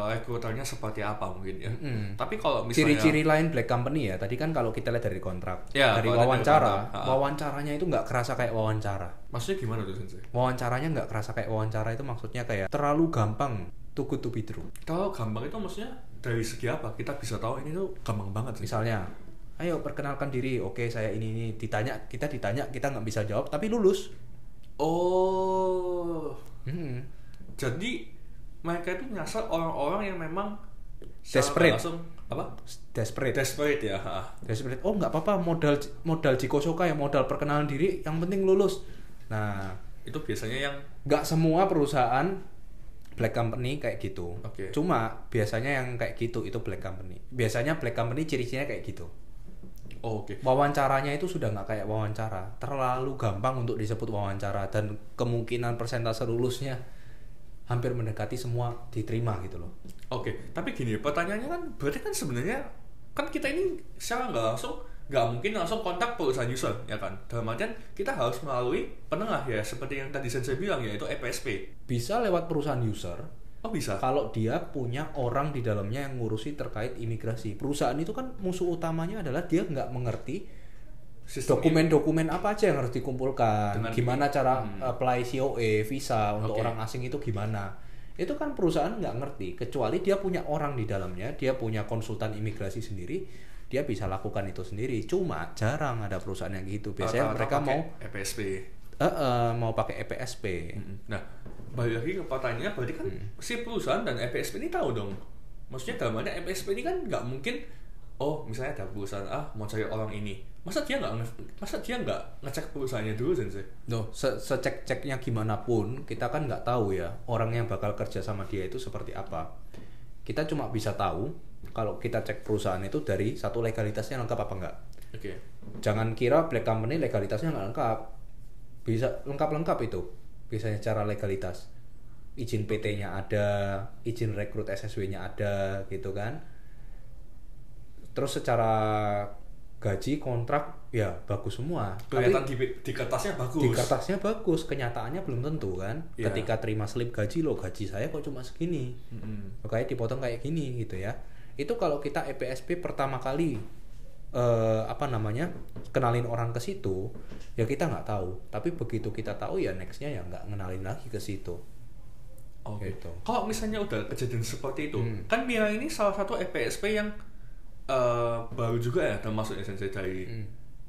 rekruternya seperti apa mungkin ya. Tapi kalau misalnya ciri-ciri lain black company ya, tadi kan kalau kita lihat dari kontrak, ya, dari wawancaranya itu nggak kerasa kayak wawancara. Maksudnya gimana tuh, Sensei? Wawancaranya nggak kerasa kayak wawancara, itu maksudnya kayak terlalu gampang too good to be true. Kalau gampang itu maksudnya dari segi apa? Kita bisa tahu ini tuh gampang banget sih. Misalnya, ayo perkenalkan diri, oke saya ini kita ditanya, kita nggak bisa jawab tapi lulus. Oh. Jadi mereka itu nyasar orang-orang yang memang desperate. Langsung apa? Desperate ya. Desperate. Oh nggak apa-apa, modal Jikosoka ya, modal perkenalan diri, yang penting lulus. Nah itu biasanya yang nggak semua perusahaan black company kayak gitu. Cuma biasanya yang kayak gitu itu black company. Biasanya black company ciri-cirinya kayak gitu. Wawancaranya itu sudah nggak kayak wawancara, terlalu gampang untuk disebut wawancara, dan kemungkinan persentase lulusnya hampir mendekati semua diterima gitu loh. Tapi gini, pertanyaannya kan berarti kan sebenarnya kan kita ini secara nggak mungkin langsung kontak perusahaan user ya kan. Dalam artian kita harus melalui penengah ya, seperti yang tadi saya bilang yaitu EPSP. Bisa lewat perusahaan user. Bisa. Kalau dia punya orang di dalamnya yang ngurusi terkait imigrasi. Perusahaan itu kan musuh utamanya adalah dia nggak mengerti dokumen-dokumen apa aja yang harus dikumpulkan, gimana cara apply COE, visa untuk orang asing itu gimana. Itu kan perusahaan nggak ngerti, kecuali dia punya orang di dalamnya, dia punya konsultan imigrasi sendiri, dia bisa lakukan itu sendiri. Cuma jarang ada perusahaan yang gitu. Biasanya mereka mau EPSP. Mau pakai EPSP. Nah, balik lagi ke pertanyaannya, berarti kan si perusahaan dan EPSP ini tahu dong. Maksudnya dalam artinya EPSP ini kan nggak mungkin oh misalnya ada perusahaan mau cari orang ini, masa dia nggak ngecek perusahaannya dulu sensei? No, secek-ceknya gimana pun kita kan nggak tahu ya orang yang bakal kerja sama dia itu seperti apa. Kita cuma bisa tahu kalau kita cek perusahaan itu dari satu, legalitasnya lengkap apa enggak. Oke. Jangan kira black company legalitasnya nggak lengkap. Bisa lengkap itu. Biasanya secara legalitas. Izin PT-nya ada, izin rekrut SSW-nya ada gitu kan. Terus secara gaji, kontrak ya bagus semua. Kelihatan di kertasnya bagus. Di kertasnya bagus, kenyataannya belum tentu kan. Yeah. Ketika terima slip gaji, loh gaji saya kok cuma segini. Makanya dipotong kayak gini gitu ya. Itu kalau kita EPSP pertama kali kenalin orang ke situ, ya kita nggak tahu. Tapi begitu kita tahu ya nextnya ya nggak ngenalin lagi ke situ. Oke. Gitu. Kalau misalnya udah kejadian seperti itu, kan Mira ini salah satu EPSP yang baru juga ya, termasuk sensei dari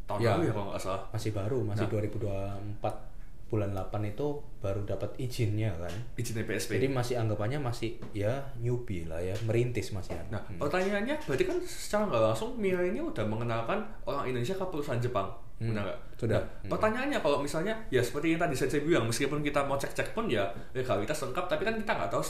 tahun lalu ya kalau nggak salah. Masih baru, masih 2024 bulan 8 itu baru dapat izinnya kan. Izin EPSP. Jadi masih anggapannya masih ya newbie lah ya, merintis masih. Nah, pertanyaannya berarti kan secara nggak langsung Mira ini udah mengenalkan orang Indonesia ke perusahaan Jepang. Benar nggak? Sudah. Nah, pertanyaannya kalau misalnya ya seperti yang tadi sensei bilang, meskipun kita mau cek-cek pun ya legalitas lengkap, tapi kan kita nggak tahu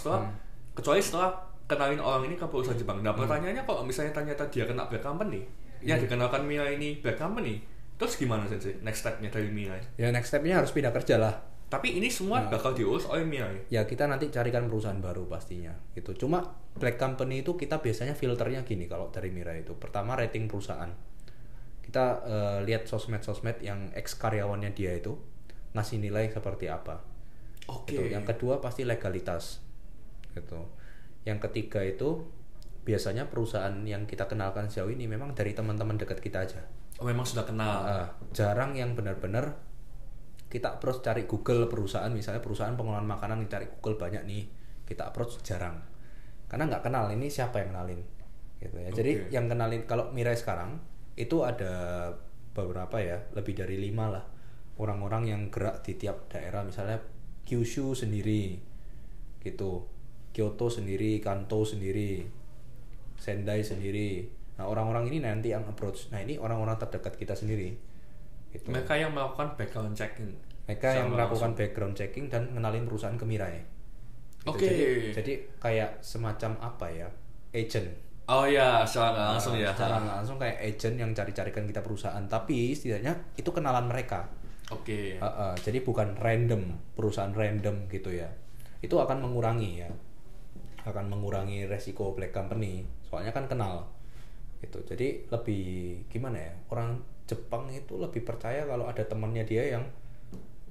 kecuali setelah kenalin orang ini ke perusahaan Jepang. Nah, pertanyaannya kalau misalnya ternyata dia kena black company, yang dikenalkan Mira ini black company, terus gimana sensei? Next step-nya dari Mira? Ya next step-nya harus pindah kerja lah. Tapi ini semua bakal diurus oleh Mira. Ya kita nanti carikan perusahaan baru pastinya gitu. Cuma black company itu kita biasanya filternya gini kalau dari Mira itu. Pertama, rating perusahaan. Kita lihat sosmed yang ex karyawannya dia itu ngasih nilai seperti apa. Oke. Gitu. Yang kedua pasti legalitas. Gitu. Yang ketiga itu biasanya perusahaan yang kita kenalkan sejauh ini memang dari teman-teman dekat kita aja. Oh, memang sudah kenal. Jarang yang benar-benar kita approach cari Google perusahaan, misalnya perusahaan pengolahan makanan dicari Google banyak nih, kita approach jarang. Karena nggak kenal ini siapa yang kenalin. Gitu ya. Jadi yang kenalin kalau Mirai sekarang itu ada beberapa ya, lebih dari 5 lah orang-orang yang gerak di tiap daerah, misalnya Kyushu sendiri gitu, Kyoto sendiri, Kanto sendiri, Sendai sendiri. Nah, orang-orang ini nanti yang approach. Nah, ini orang-orang terdekat kita sendiri. Gitu. Mereka yang melakukan background checking. Mereka yang melakukan background checking dan kenalin perusahaan ke Mirai. Gitu. Oke. Jadi kayak semacam apa ya? Agent. Oh ya, secara langsung ya. Secara langsung kayak agent yang cari-carikan kita perusahaan, tapi setidaknya itu kenalan mereka. Oke. Jadi bukan perusahaan random gitu ya. Itu akan mengurangi ya. Akan mengurangi resiko black company. Soalnya kan kenal. Gitu. Jadi lebih gimana ya? Orang Jepang itu lebih percaya kalau ada temannya dia yang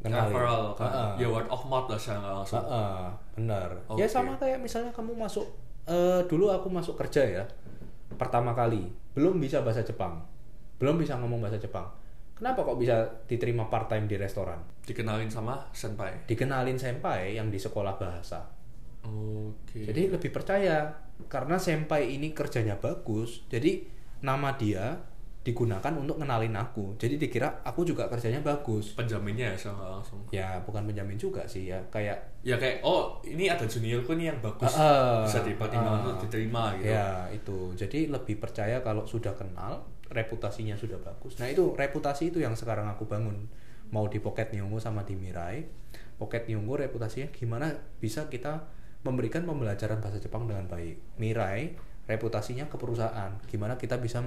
kenalin. Referral kan. Ya word of mouth lah secara langsung. Benar. Ya sama kayak misalnya kamu masuk dulu aku masuk kerja ya. Pertama kali belum bisa bahasa Jepang. Belum bisa ngomong bahasa Jepang. Kenapa kok bisa diterima part time di restoran? Dikenalin sama senpai. Dikenalin senpai yang di sekolah bahasa. Oke. Jadi lebih percaya karena senpai ini kerjanya bagus. Jadi nama dia digunakan untuk ngenalin aku. Jadi dikira aku juga kerjanya bagus. Penjaminnya ya secara langsung. Ya bukan penjamin juga sih ya, kayak oh ini ada juniorku nih yang bagus. Bisa dipertimbangkan untuk diterima gitu. Ya itu. Jadi lebih percaya kalau sudah kenal, reputasinya sudah bagus. Nah itu reputasi itu yang sekarang aku bangun. Mau di Pocket Nihongo sama di Mirai. Pocket Nihongo reputasinya gimana bisa kita memberikan pembelajaran bahasa Jepang dengan baik. Mirai reputasinya ke perusahaan, gimana kita bisa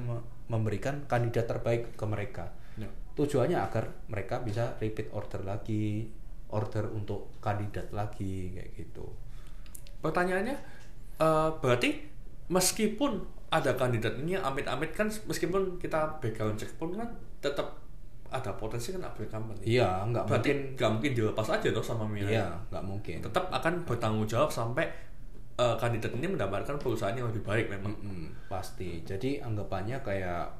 memberikan kandidat terbaik ke mereka. Tujuannya agar mereka bisa repeat order lagi, order untuk kandidat lagi kayak gitu. Pertanyaannya berarti meskipun ada kandidat ini amit-amit kan, meskipun kita background check pun kan tetap ada potensi kena black company. Iya, nggak mungkin dilepas aja dong sama Mirai. Iya, nggak mungkin. Tetap akan bertanggung jawab sampai kandidat ini mendapatkan perusahaan yang lebih baik memang. Pasti. Jadi anggapannya kayak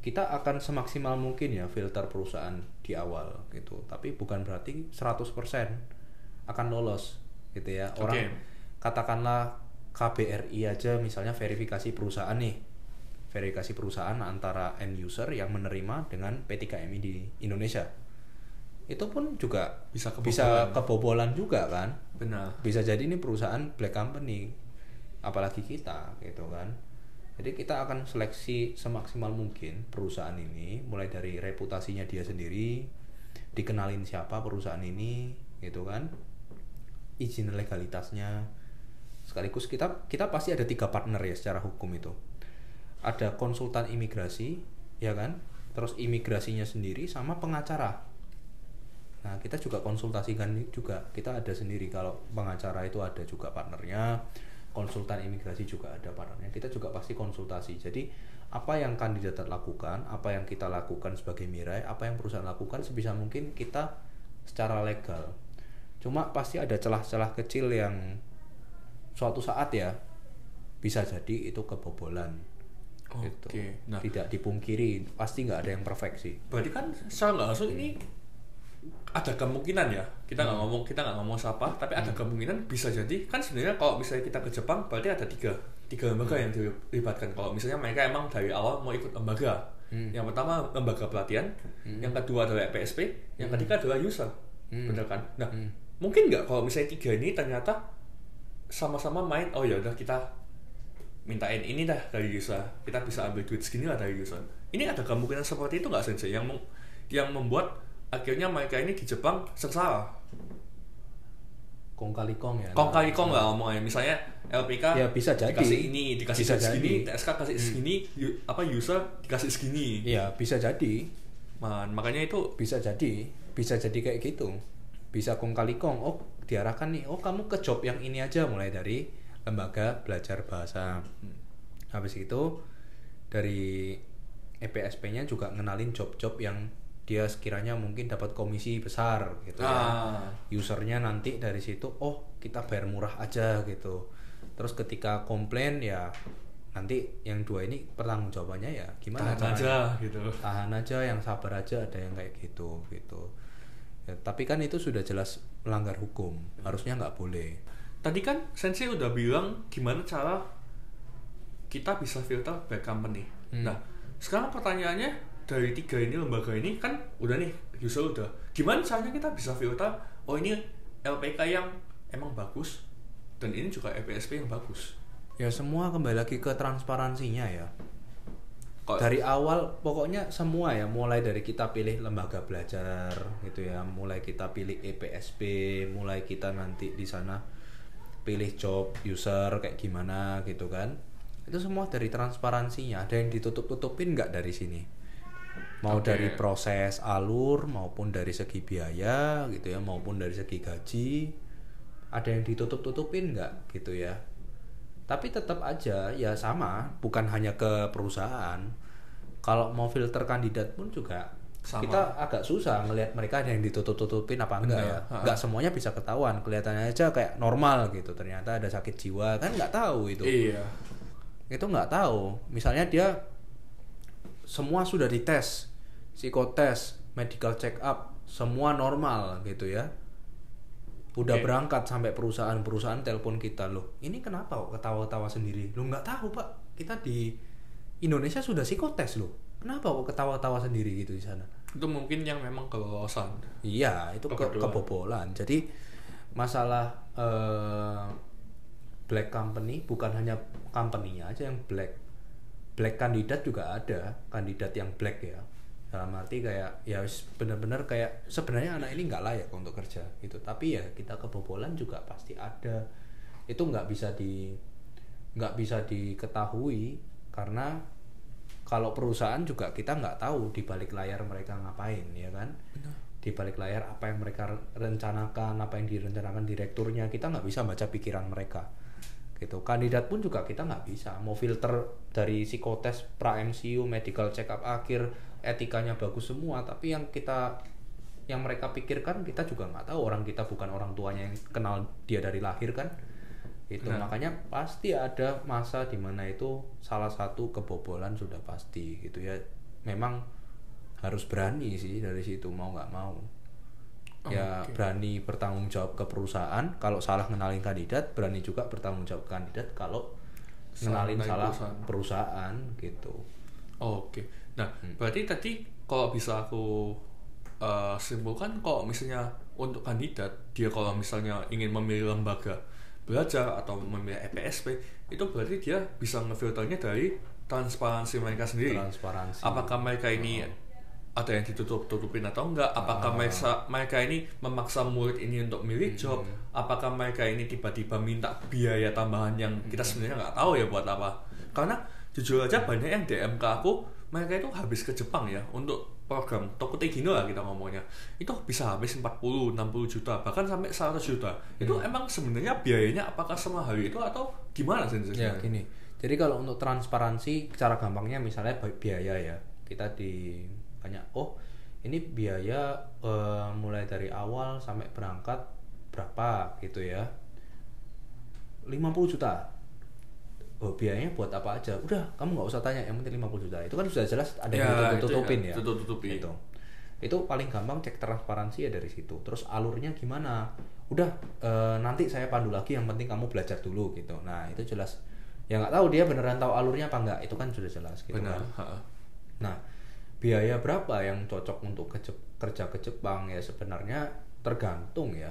kita akan semaksimal mungkin ya filter perusahaan di awal gitu. Tapi bukan berarti 100% akan lolos gitu ya. Orang katakanlah KBRI aja misalnya verifikasi perusahaan nih. Verifikasi perusahaan antara end user yang menerima dengan P3MI di Indonesia. Itu pun juga bisa kebobolan juga kan. Benar. Bisa jadi ini perusahaan black company, apalagi kita gitu kan. Jadi kita akan seleksi semaksimal mungkin perusahaan ini, mulai dari reputasinya dia sendiri, dikenalin siapa perusahaan ini, gitu kan, izin legalitasnya. Sekaligus kita pasti ada 3 partner ya secara hukum itu. Ada konsultan imigrasi, ya kan, terus imigrasinya sendiri sama pengacara. Nah kita juga konsultasikan juga, kita ada sendiri. Kalau pengacara itu ada juga partnernya, konsultan imigrasi juga ada partnernya, kita juga pasti konsultasi. Jadi apa yang kandidat lakukan, apa yang kita lakukan sebagai Mirai, apa yang perusahaan lakukan, sebisa mungkin kita secara legal. Cuma pasti ada celah-celah kecil yang suatu saat ya bisa jadi itu kebobolan. Gitu. Nah, tidak dipungkiri, pasti nggak ada yang perfect sih. berarti kan secara nggak langsung ini ada kemungkinan ya, kita nggak ngomong siapa, tapi ada kemungkinan bisa jadi kan sebenarnya kalau misalnya kita ke Jepang berarti ada tiga lembaga yang dilibatkan. Kalau misalnya mereka emang dari awal mau ikut lembaga, yang pertama lembaga pelatihan, yang kedua adalah PSP, yang ketiga adalah user, benar kan? Nah, mungkin nggak kalau misalnya 3 ini ternyata sama-sama main, oh ya udah kita mintain ini dah dari user, kita bisa ambil duit segini lah dari user. Ini ada kemungkinan seperti itu nggak Sensei yang membuat akhirnya mereka ini di Jepang sengsara. Kong kali kong ya. Kong kali kong nggak ngomongnya, misalnya LPK ya bisa jadi dikasih ini, dikasih bisa segini, jadi. TSK kasih segini, user dikasih segini. Iya bisa jadi. Makanya itu bisa jadi kayak gitu. Bisa kong kali kong. Oh diarahkan nih, oh kamu ke job yang ini aja, mulai dari lembaga belajar bahasa. Habis itu dari EPSP-nya juga ngenalin job-job yang dia sekiranya mungkin dapat komisi besar gitu ya. Usernya nanti dari situ, oh kita bayar murah aja gitu. Terus ketika komplain ya nanti yang 2 ini pertanggung jawabannya ya gimana tahan aja gitu. Tahan aja, yang sabar aja, ada yang kayak gitu. Ya, tapi kan itu sudah jelas melanggar hukum, harusnya nggak boleh. Tadi kan Sensei udah bilang gimana cara kita bisa filter bad company. Nah, sekarang pertanyaannya dari 3 ini lembaga ini kan udah nih, user udah. Gimana caranya kita bisa filter, oh ini LPK yang emang bagus dan ini juga EPSP yang bagus. Ya semua kembali lagi ke transparansinya ya. Dari awal pokoknya semua ya, mulai dari kita pilih lembaga belajar gitu ya, mulai kita pilih EPSP, mulai kita nanti di sana pilih job user kayak gimana gitu kan. Itu semua dari transparansinya. Ada yang ditutup-tutupin nggak dari sini? Mau dari proses alur maupun dari segi biaya gitu ya, maupun dari segi gaji, ada yang ditutup-tutupin nggak gitu ya. Tapi tetap aja ya sama, bukan hanya ke perusahaan. Kalau mau filter kandidat pun juga sama. Kita agak susah ngelihat mereka ada yang ditutup-tutupin apa enggak ya. Enggak semuanya bisa ketahuan, kelihatannya aja kayak normal gitu, ternyata ada sakit jiwa kan nggak tahu itu. Iya. Itu nggak tahu. Misalnya dia semua sudah dites, psikotes, medical check up, semua normal gitu ya. Udah berangkat sampai perusahaan telepon kita, loh ini kenapa kok ketawa-ketawa sendiri? Loh nggak tahu pak, kita di Indonesia sudah psikotes loh, kenapa kok ketawa-ketawa sendiri gitu di sana? Itu mungkin yang memang kelolosan. Iya, itu kebobolan. Jadi masalah black company bukan hanya company-nya aja yang black kandidat juga ada, kandidat yang black ya, dalam arti kayak ya benar-benar kayak sebenarnya anak ini nggak layak untuk kerja gitu, tapi ya kita kebobolan juga pasti ada. Itu nggak bisa diketahui karena kalau perusahaan juga kita nggak tahu di balik layar mereka ngapain ya kan. Di balik layar apa yang mereka rencanakan, apa yang direncanakan direkturnya, kita nggak bisa baca pikiran mereka gitu. Kandidat pun juga kita nggak bisa mau filter dari psikotes, pra-MCU, medical check up akhir, etikanya bagus semua, tapi yang mereka pikirkan kita juga nggak tahu. Orang kita bukan orang tuanya yang kenal dia dari lahir kan itu. Makanya pasti ada masa dimana itu salah satu kebobolan sudah pasti gitu ya. Memang harus berani sih dari situ, mau nggak mau ya. Berani bertanggung jawab ke perusahaan kalau salah ngenalin kandidat, berani juga bertanggung jawab ke kandidat kalau ngenalin salah perusahaan gitu. Nah berarti tadi kalau bisa aku simpulkan, kalau misalnya untuk kandidat dia kalau misalnya ingin memilih lembaga, belajar atau memilih EPSP, itu berarti dia bisa ngefilternya dari transparansi mereka sendiri. Apakah mereka ini ada yang ditutup-tutupin atau enggak? Apakah mereka ini memaksa murid ini untuk milih job? Apakah mereka ini tiba-tiba minta biaya tambahan yang kita sebenarnya nggak tahu ya buat apa? Karena jujur aja banyak yang DM ke aku, mereka itu habis ke Jepang ya untuk program Tokutei Gino lah kita ngomongnya, itu bisa habis 40-60 juta bahkan sampai 100 juta. Itu emang sebenarnya biayanya apakah semahal itu atau gimana sih? Ya gini, jadi kalau untuk transparansi cara gampangnya misalnya biaya ya, kita banyak ini biaya mulai dari awal sampai berangkat berapa gitu ya, 50 juta. Biayanya buat apa aja? Udah, kamu nggak usah tanya, yang penting 50 juta. Itu kan sudah jelas ada yang tutupin ya. Itu paling gampang cek transparansi ya dari situ. Terus alurnya gimana? Udah, nanti saya pandu lagi, yang penting kamu belajar dulu gitu. Nah, itu jelas. Ya nggak tahu dia beneran tahu alurnya apa enggak, itu kan sudah jelas gitu. Benar. Kan. Nah, biaya berapa yang cocok untuk kerja ke Jepang ya sebenarnya tergantung ya.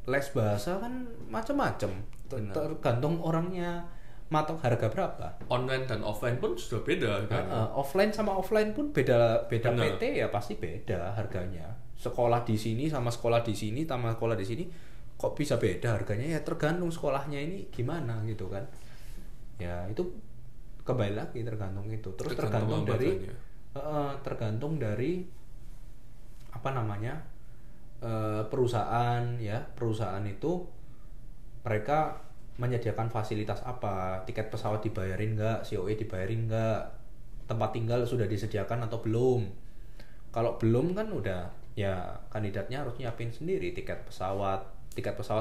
Les bahasa kan macam-macam. Tergantung orangnya matok harga berapa. Online dan offline pun sudah beda kan. Offline sama offline pun beda PT ya pasti beda harganya. Sekolah di sini sama sekolah di sini sama sekolah di sini kok bisa beda harganya, ya tergantung sekolahnya ini gimana gitu kan. Ya itu kembali lagi tergantung itu. Terus tergantung dari apa namanya? Perusahaan ya. Perusahaan itu mereka menyediakan fasilitas apa, tiket pesawat dibayarin nggak, COE dibayarin nggak, tempat tinggal sudah disediakan atau belum. Kalau belum kan udah ya kandidatnya harus nyiapin sendiri tiket pesawat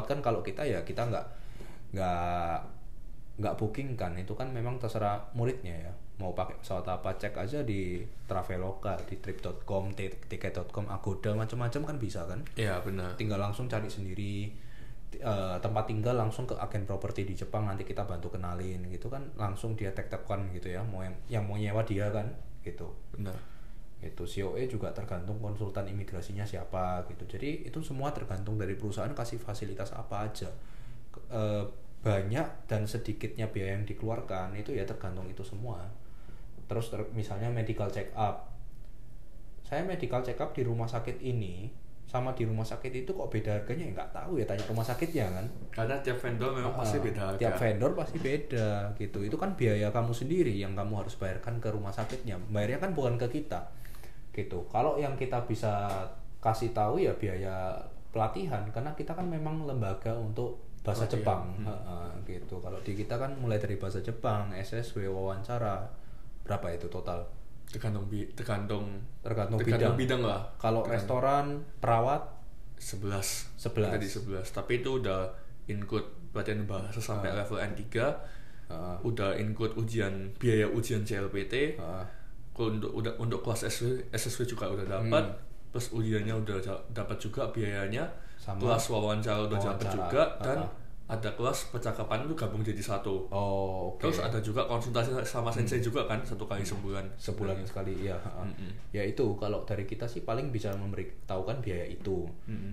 kan kalau kita ya kita nggak booking kan, itu kan memang terserah muridnya ya mau pakai pesawat apa, cek aja di Traveloka, di trip.com, tiket.com, Agoda, macam-macam kan bisa kan. Iya benar, tinggal langsung cari sendiri. Tempat tinggal langsung ke agen properti di Jepang, nanti kita bantu kenalin gitu kan, langsung dia tag-tagkan gitu ya, mau yang mau nyewa dia kan gitu. Benar. Itu COE juga tergantung konsultan imigrasinya siapa gitu. Jadi itu semua tergantung dari perusahaan kasih fasilitas apa aja. Banyak dan sedikitnya biaya yang dikeluarkan itu ya tergantung itu semua. Terus misalnya medical check up. Saya medical check up di rumah sakit ini sama di rumah sakit itu kok beda harganya, ya nggak tahu ya, tanya rumah sakitnya kan, karena tiap vendor memang pasti beda harga. Tiap vendor pasti beda gitu. Itu kan biaya kamu sendiri yang kamu harus bayarkan ke rumah sakitnya, bayarnya kan bukan ke kita gitu. Kalau yang kita bisa kasih tahu ya biaya pelatihan, karena kita kan memang lembaga untuk bahasa Jepang. Gitu. Kalau di kita kan mulai dari bahasa Jepang, SSW, wawancara, berapa itu total? Tergantung bidang lah. Kalau restoran, perawat 11. Tadi 11. Tapi itu udah include pelatihan bahasa sampai level N3. Udah include biaya ujian CLPT. Untuk kelas SSW juga udah dapat. Plus ujiannya udah dapat juga biayanya. Sama kelas wawancara udah dapat juga, dan ada kelas percakapan itu gabung jadi satu. Okay. Terus ada juga konsultasi sama sensei juga kan, 1 kali sebulan. Sebulan sekali ya. Ya itu kalau dari kita sih paling bisa memberitahukan biaya itu.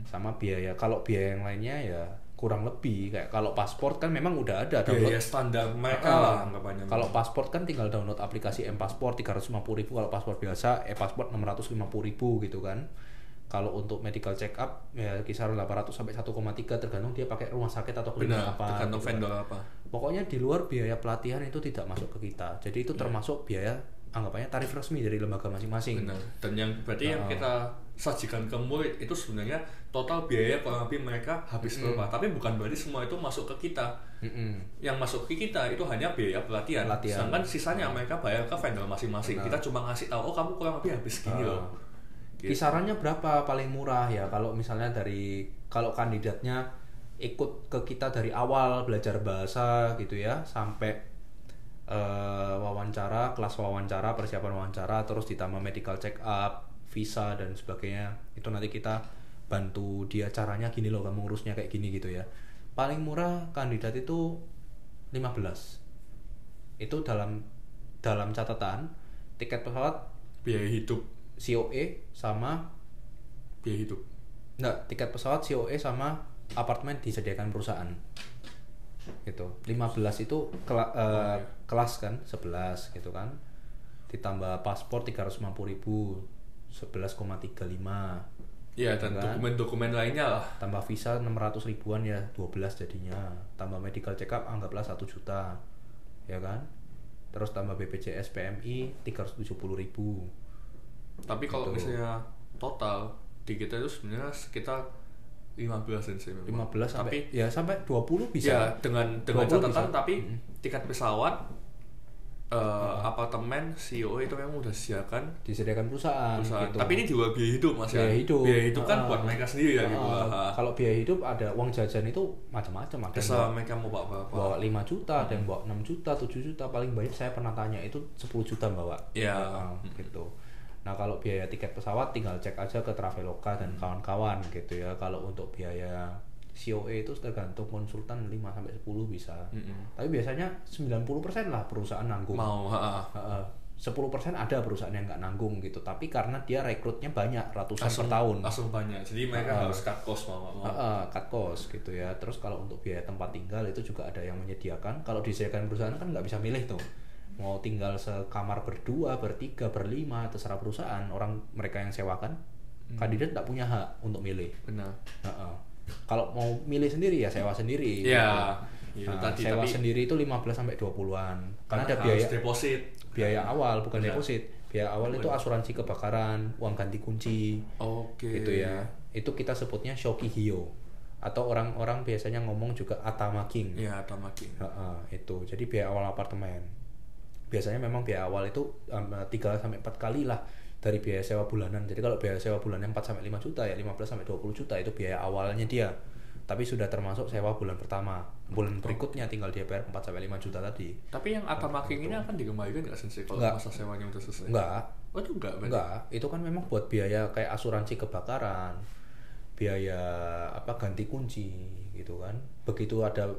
Sama biaya, kalau biaya yang lainnya ya kurang lebih kayak kalau paspor kan memang udah ada biaya standar mereka lah anggapannya. Kalau paspor kan tinggal download aplikasi M-Paspor 350.000, kalau paspor biasa paspor 650.000 gitu kan. Kalau untuk medical check up ya kisaran 800 sampai 1,3 tergantung dia pakai rumah sakit atau klinik apa. Tergantung gitu vendor kan. apa. Pokoknya di luar biaya pelatihan itu tidak masuk ke kita. Jadi itu termasuk biaya anggapannya tarif resmi dari lembaga masing-masing. Benar. Dan yang berarti yang kita sajikan ke murid itu sebenarnya total biaya kurang lebih mereka habis berapa. Tapi bukan berarti semua itu masuk ke kita. Yang masuk ke kita itu hanya biaya pelatihan. Sedangkan sisanya mereka bayar ke vendor masing-masing. Kita cuma ngasih tahu, kamu kurang lebih habis segini loh. Kisarannya berapa paling murah ya kalau misalnya kalau kandidatnya ikut ke kita dari awal belajar bahasa gitu ya sampai wawancara, kelas wawancara, persiapan wawancara, terus ditambah medical check up, visa dan sebagainya, itu nanti kita bantu dia caranya gini loh, kamu ngurusnya kayak gini gitu ya. Paling murah kandidat itu 15. Itu dalam catatan tiket pesawat, biaya hidup, COE sama biaya hidup. Enggak, tiket pesawat, COE sama apartemen disediakan perusahaan. Gitu. 15 itu kelas kan 11 gitu kan. Ditambah paspor 350.000, 11,35. Iya, dan kan? dokumen-dokumen lainnya lah. Tambah visa 600 ribuan ya 12 jadinya. Tambah medical check up anggaplah 1 juta. Ya kan? Terus tambah BPJS PMI 370.000. Tapi kalau Gitu. misalnya total di kita itu sebenarnya sekitar 15 sih memang. 15 tapi sampai 20 bisa. ya dengan 20 catatan bisa. tapi tiket pesawat, apartemen, COE itu memang udah disediakan Disediakan perusahaan. Gitu. Tapi ini juga biaya hidup Mas ya. Biaya hidup. Biaya hidup kan buat mereka sendiri ya gitu. Kalau biaya hidup ada uang jajan itu macam-macam. Ada yang Terserah mereka mau bawa 5 juta, ada yang bawa 6 juta, 7 juta, paling banyak saya pernah tanya itu 10 juta bawa. Ya. Gitu. Nah, kalau biaya tiket pesawat tinggal cek aja ke Traveloka dan kawan-kawan gitu ya. Kalau untuk biaya COE itu tergantung konsultan 5 sampai 10 bisa. Tapi biasanya 90% lah perusahaan nanggung. Mau, 10% ada perusahaan yang nggak nanggung gitu. Tapi karena dia rekrutnya banyak, ratusan per tahun. Langsung banyak. Jadi mereka harus cut cost mau. Cut cost gitu ya. Terus kalau untuk biaya tempat tinggal itu juga ada yang menyediakan. Kalau disediakan perusahaan kan nggak bisa milih tuh. Mau tinggal sekamar berdua, bertiga, berlima, terserah perusahaan. Orang mereka yang sewakan, kandidat nggak punya hak untuk milih. Benar. Kalau mau milih sendiri ya sewa sendiri. Iya. Sewa sendiri itu 15 sampai 20-an. Karena ada biaya deposit. Biaya awal bukan deposit. Biaya awal itu asuransi kebakaran, uang ganti kunci. Oke. Gitu ya. Itu kita sebutnya shoki hio. Atau orang-orang biasanya ngomong juga atamaking. Iya, atamaking. Itu. Jadi biaya awal apartemen. Biasanya memang biaya awal itu 3 sampai 4 kali lah dari biaya sewa bulanan. Jadi kalau biaya sewa bulannya 4 sampai 5 juta ya 15 sampai 20 juta itu biaya awalnya dia. Tapi sudah termasuk sewa bulan pertama. Bulan berikutnya tinggal dia bayar 4 sampai 5 juta tadi. Tapi yang atamaking ini akan dikembalikan enggak sih kalau masa sewanya udah selesai? Enggak. Oh, itu enggak. Enggak, itu kan memang buat biaya kayak asuransi kebakaran, biaya ganti kunci gitu kan. Begitu ada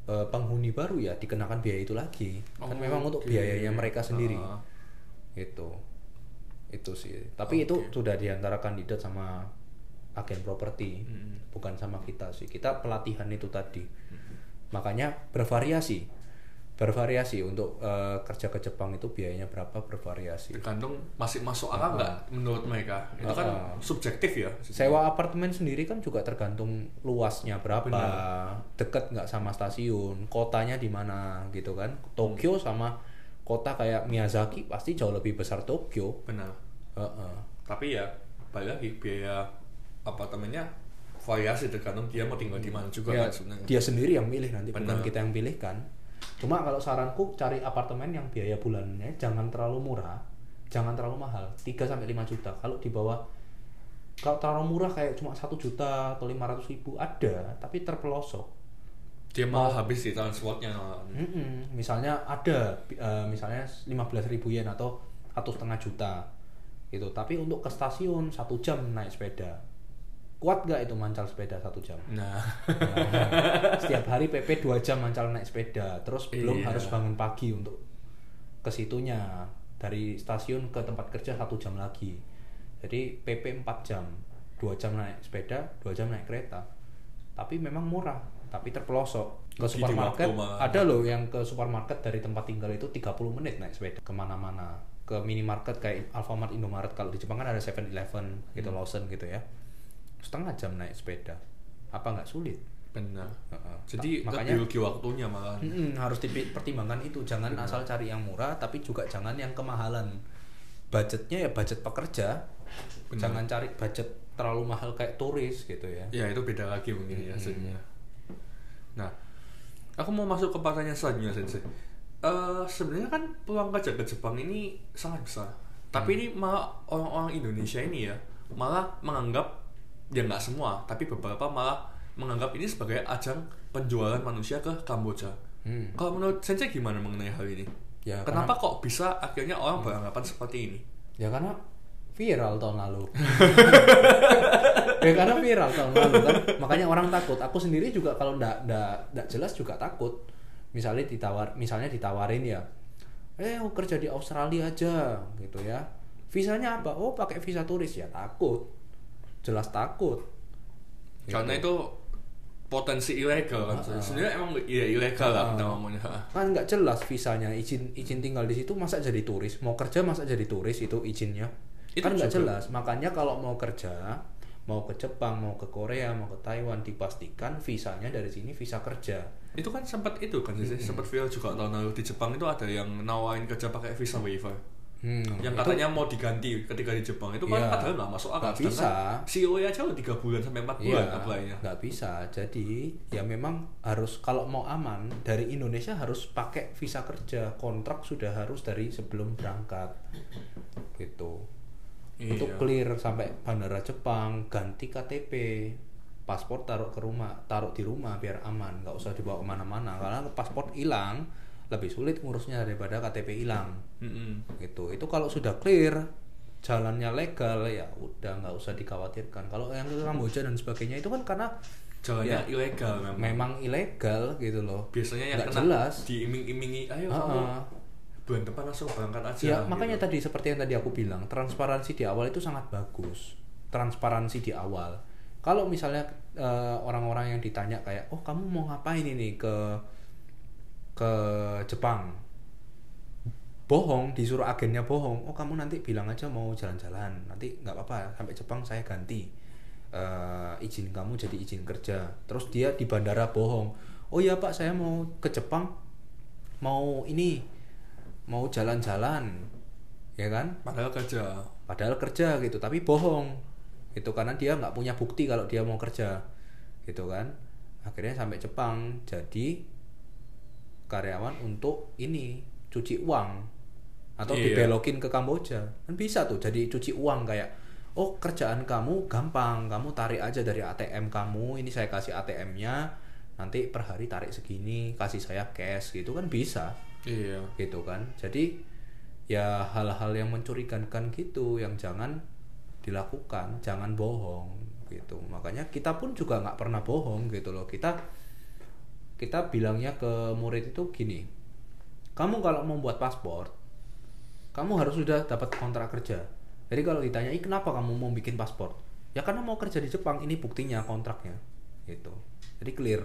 penghuni baru ya dikenakan biaya itu lagi. Kan memang untuk biayanya mereka sendiri. Itu sih. Tapi itu sudah diantara kandidat sama agen properti, bukan sama kita sih. Kita pelatihan itu tadi. Makanya bervariasi untuk kerja ke Jepang itu biayanya berapa bervariasi. Tergantung masih masuk akal nggak menurut mereka. Itu kan subjektif ya. Sewa apartemen sendiri kan juga tergantung luasnya berapa, dekat nggak sama stasiun, kotanya di mana gitu kan. Tokyo sama kota kayak Miyazaki pasti jauh lebih besar Tokyo. Benar. Tapi ya balik lagi biaya apartemennya variasi tergantung dia mau tinggal di mana juga ya, kan sebenarnya. Dia sendiri yang milih nanti, bukan kita yang pilihkan. Cuma kalau saranku cari apartemen yang biaya bulannya jangan terlalu murah, jangan terlalu mahal, 3 sampai 5 juta. Kalau di bawah, kalau terlalu murah kayak cuma 1 juta atau 500.000 ada, tapi terpelosok. Dia malah habis di transportnya. Misalnya ada misalnya 15.000 yen atau 1,5 juta gitu. Tapi untuk ke stasiun 1 jam naik sepeda. Kuat gak itu mancal sepeda 1 jam? Nah. Setiap hari PP 2 jam mancal naik sepeda. Terus belum harus bangun pagi untuk ke situnya. Dari stasiun ke tempat kerja 1 jam lagi. Jadi PP 4 jam. 2 jam naik sepeda, 2 jam naik kereta. Tapi memang murah, tapi terpelosok. Ke supermarket ada loh yang ke supermarket dari tempat tinggal itu 30 menit naik sepeda kemana-mana. Ke minimarket kayak Alfamart, Indomaret. Kalau di Jepang kan ada 7-Eleven gitu, Lawson gitu ya. Setengah jam naik sepeda, apa nggak sulit? Benar. Jadi makanya rugi waktunya malah. Harus dipertimbangkan itu. Jangan asal cari yang murah, tapi juga jangan yang kemahalan. Budgetnya ya budget pekerja. Jangan cari budget terlalu mahal kayak turis gitu ya. Ya itu beda lagi mungkin ya sebenarnya. Nah, aku mau masuk ke pertanyaan selanjutnya, Sensei. Sebenarnya kan peluang kerja ke Jepang ini sangat besar. Tapi ini malah orang-orang Indonesia ini ya malah menganggap, ya nggak semua, tapi beberapa malah menganggap ini sebagai ajang penjualan manusia ke Kamboja. Kalau menurut Sensei gimana mengenai hal ini? Ya, kenapa kok bisa akhirnya orang beranggapan seperti ini? Ya karena viral tahun lalu. Ya karena viral tahun lalu kan, makanya orang takut. Aku sendiri juga kalau nggak jelas juga takut. Misalnya ditawarin ya, kerja di Australia aja gitu ya. Visanya apa? Oh pakai visa turis ya, takut. Jelas takut. Karena itu potensi ilegal kan. Sebenarnya emang ya ilegal lah kita ngomongnya. Kan nggak jelas visanya, izin tinggal di situ masa jadi turis, mau kerja masa jadi turis itu izinnya. Itu kan nggak jelas. Makanya kalau mau kerja, mau ke Jepang, mau ke Korea, mau ke Taiwan, dipastikan visanya dari sini visa kerja. Itu kan sempat itu kan sih, sempat viral juga tahun lalu di Jepang itu ada yang nawarin kerja pakai visa waiver. Yang katanya mau diganti ketika di Jepang itu kan padahal nggak masuk akal. Nggak bisa. CEO aja 3 bulan sampai 4 bulan apply-nya. Nggak bisa. Jadi ya memang harus, kalau mau aman dari Indonesia harus pakai visa kerja. Kontrak sudah harus dari sebelum berangkat gitu. Untuk clear sampai bandara Jepang, ganti KTP, paspor taruh di rumah biar aman, nggak usah dibawa kemana-mana. Karena paspor hilang lebih sulit ngurusnya daripada KTP hilang. Gitu. Itu kalau sudah clear, jalannya legal ya udah nggak usah dikhawatirkan. Kalau yang ke Kamboja dan sebagainya itu kan karena jalannya ilegal memang ilegal gitu loh. Biasanya yang nggak kena jelas, diiming-imingi, ayo kamu bulan depan langsung berangkat aja. Ya makanya tadi seperti yang tadi aku bilang, transparansi di awal itu sangat bagus. Transparansi di awal. Kalau misalnya orang-orang yang ditanya kayak, oh kamu mau ngapain ini ke Jepang, bohong, disuruh agennya bohong, oh kamu nanti bilang aja mau jalan-jalan, nanti nggak apa-apa, sampai Jepang saya ganti izin kamu jadi izin kerja. Terus dia di bandara bohong, oh iya pak saya mau ke Jepang, mau jalan-jalan, ya kan? Padahal kerja gitu, tapi bohong gitu, karena dia nggak punya bukti kalau dia mau kerja gitu kan. Akhirnya sampai Jepang jadi karyawan untuk cuci uang atau dibelokin ke Kamboja, kan bisa tuh jadi cuci uang. Kayak, oh kerjaan kamu gampang, kamu tarik aja dari ATM kamu, ini saya kasih ATM-nya, nanti per hari tarik segini, kasih saya cash gitu kan bisa. Gitu kan. Jadi ya hal-hal yang mencurigakan gitu yang jangan dilakukan, jangan bohong gitu. Makanya kita pun juga nggak pernah bohong gitu loh. Kita bilangnya ke murid itu gini, kamu kalau mau buat paspor, kamu harus sudah dapat kontrak kerja. Jadi kalau ditanyai kenapa kamu mau bikin paspor, ya karena mau kerja di Jepang, ini buktinya kontraknya gitu. Jadi clear.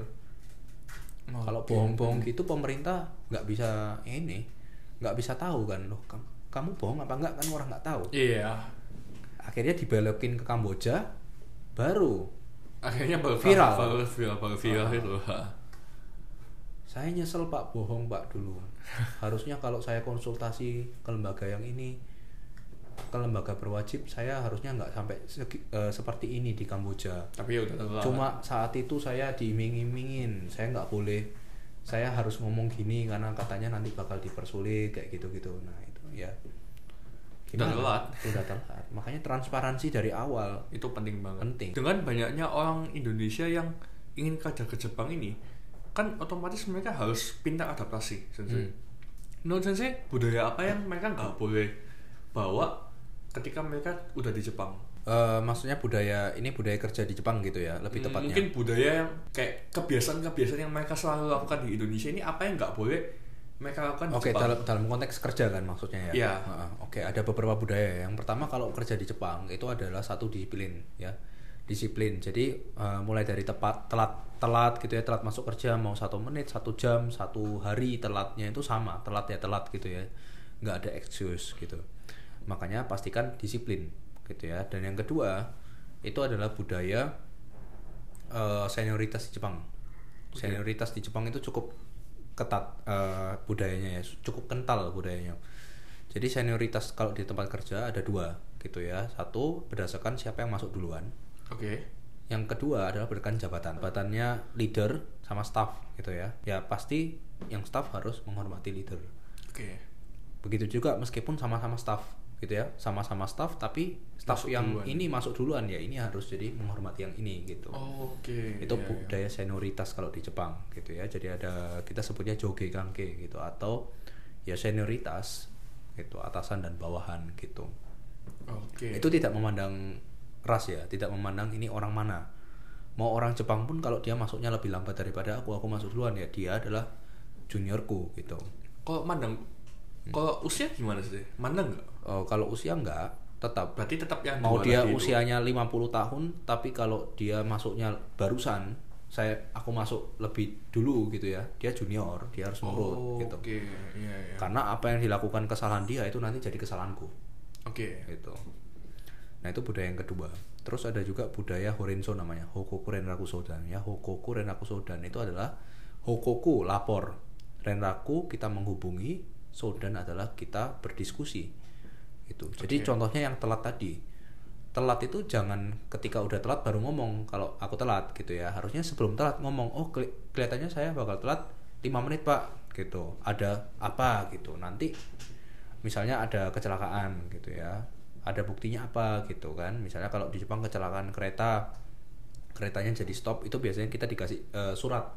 Kalau bohong-bohong gitu pemerintah nggak bisa tahu kan, loh kamu bohong apa enggak, kan orang nggak tahu. Akhirnya dibelokin ke Kamboja, baru akhirnya viral itu. Saya nyesel pak, bohong pak dulu. Harusnya kalau saya konsultasi ke lembaga yang ini, ke lembaga berwajib, saya harusnya nggak sampai seperti ini di Kamboja. Tapi ya udah. Cuma saat itu saya diiming-imingin, saya nggak boleh, saya harus ngomong gini karena katanya nanti bakal dipersulit kayak gitu-gitu. Nah itu ya gimana? Udah telat. Makanya transparansi dari awal itu penting banget. Penting. Dengan banyaknya orang Indonesia yang ingin kerja ke Jepang ini, kan otomatis mereka harus pintar adaptasi. Menurut Sensei, budaya apa yang mereka nggak boleh bawa ketika mereka udah di Jepang? Maksudnya budaya kerja di Jepang gitu ya, lebih tepatnya. Mungkin budaya yang kayak kebiasaan-kebiasaan yang mereka selalu lakukan di Indonesia ini, apa yang nggak boleh mereka lakukan di Jepang? Dalam konteks kerja kan maksudnya ya. Ada beberapa budaya. Yang pertama, kalau kerja di Jepang itu adalah satu disiplin ya. Disiplin. Jadi mulai dari telat gitu ya, telat masuk kerja mau 1 menit, 1 jam, 1 hari telatnya itu sama, telat gitu ya. Nggak ada excuse gitu. Makanya pastikan disiplin gitu ya. Dan yang kedua itu adalah budaya senioritas di Jepang. Senioritas di Jepang itu cukup ketat budayanya ya, cukup kental budayanya. Jadi senioritas kalau di tempat kerja ada 2 gitu ya. Satu berdasarkan siapa yang masuk duluan. Yang kedua adalah berdasarkan jabatan. Jabatannya leader sama staff gitu ya. Ya pasti yang staff harus menghormati leader. Begitu juga meskipun sama-sama staff gitu ya, sama-sama staff tapi staff masuk yang duluan. Ini masuk duluan ya, ini harus jadi menghormati yang ini gitu. Itu budaya senioritas kalau di Jepang gitu ya. Jadi ada, kita sebutnya joge kanke gitu, atau ya senioritas gitu, atasan dan bawahan gitu. Itu tidak memandang ras ya, tidak memandang ini orang mana. Mau orang Jepang pun kalau dia masuknya lebih lambat daripada aku masuk duluan ya, dia adalah juniorku gitu. Kalau usia gimana sih? Mandang nggak? Kalau usia nggak, tetap. Berarti tetap yang mau dia usianya 50 tahun, tapi kalau dia masuknya barusan aku masuk lebih dulu gitu ya, dia junior, dia harus nurut gitu. Oke, iya, iya. Karena apa yang dilakukan kesalahan dia itu nanti jadi kesalahanku. Oke. Gitu. Nah itu budaya yang kedua. Terus ada juga budaya Horenso namanya, Hokoku Renraku Sodan ya. Hokoku Renraku Sodan itu adalah Hokoku lapor, Renraku kita menghubungi, Sodan adalah kita berdiskusi. Gitu. Jadi contohnya yang telat tadi. Telat itu jangan ketika udah telat baru ngomong kalau aku telat gitu ya. Harusnya sebelum telat ngomong, oh kelihatannya saya bakal telat 5 menit pak gitu. Ada apa gitu. Nanti misalnya ada kecelakaan gitu ya. Ada buktinya apa gitu kan. Misalnya kalau di Jepang kecelakaan keretanya jadi stop, itu biasanya kita dikasih surat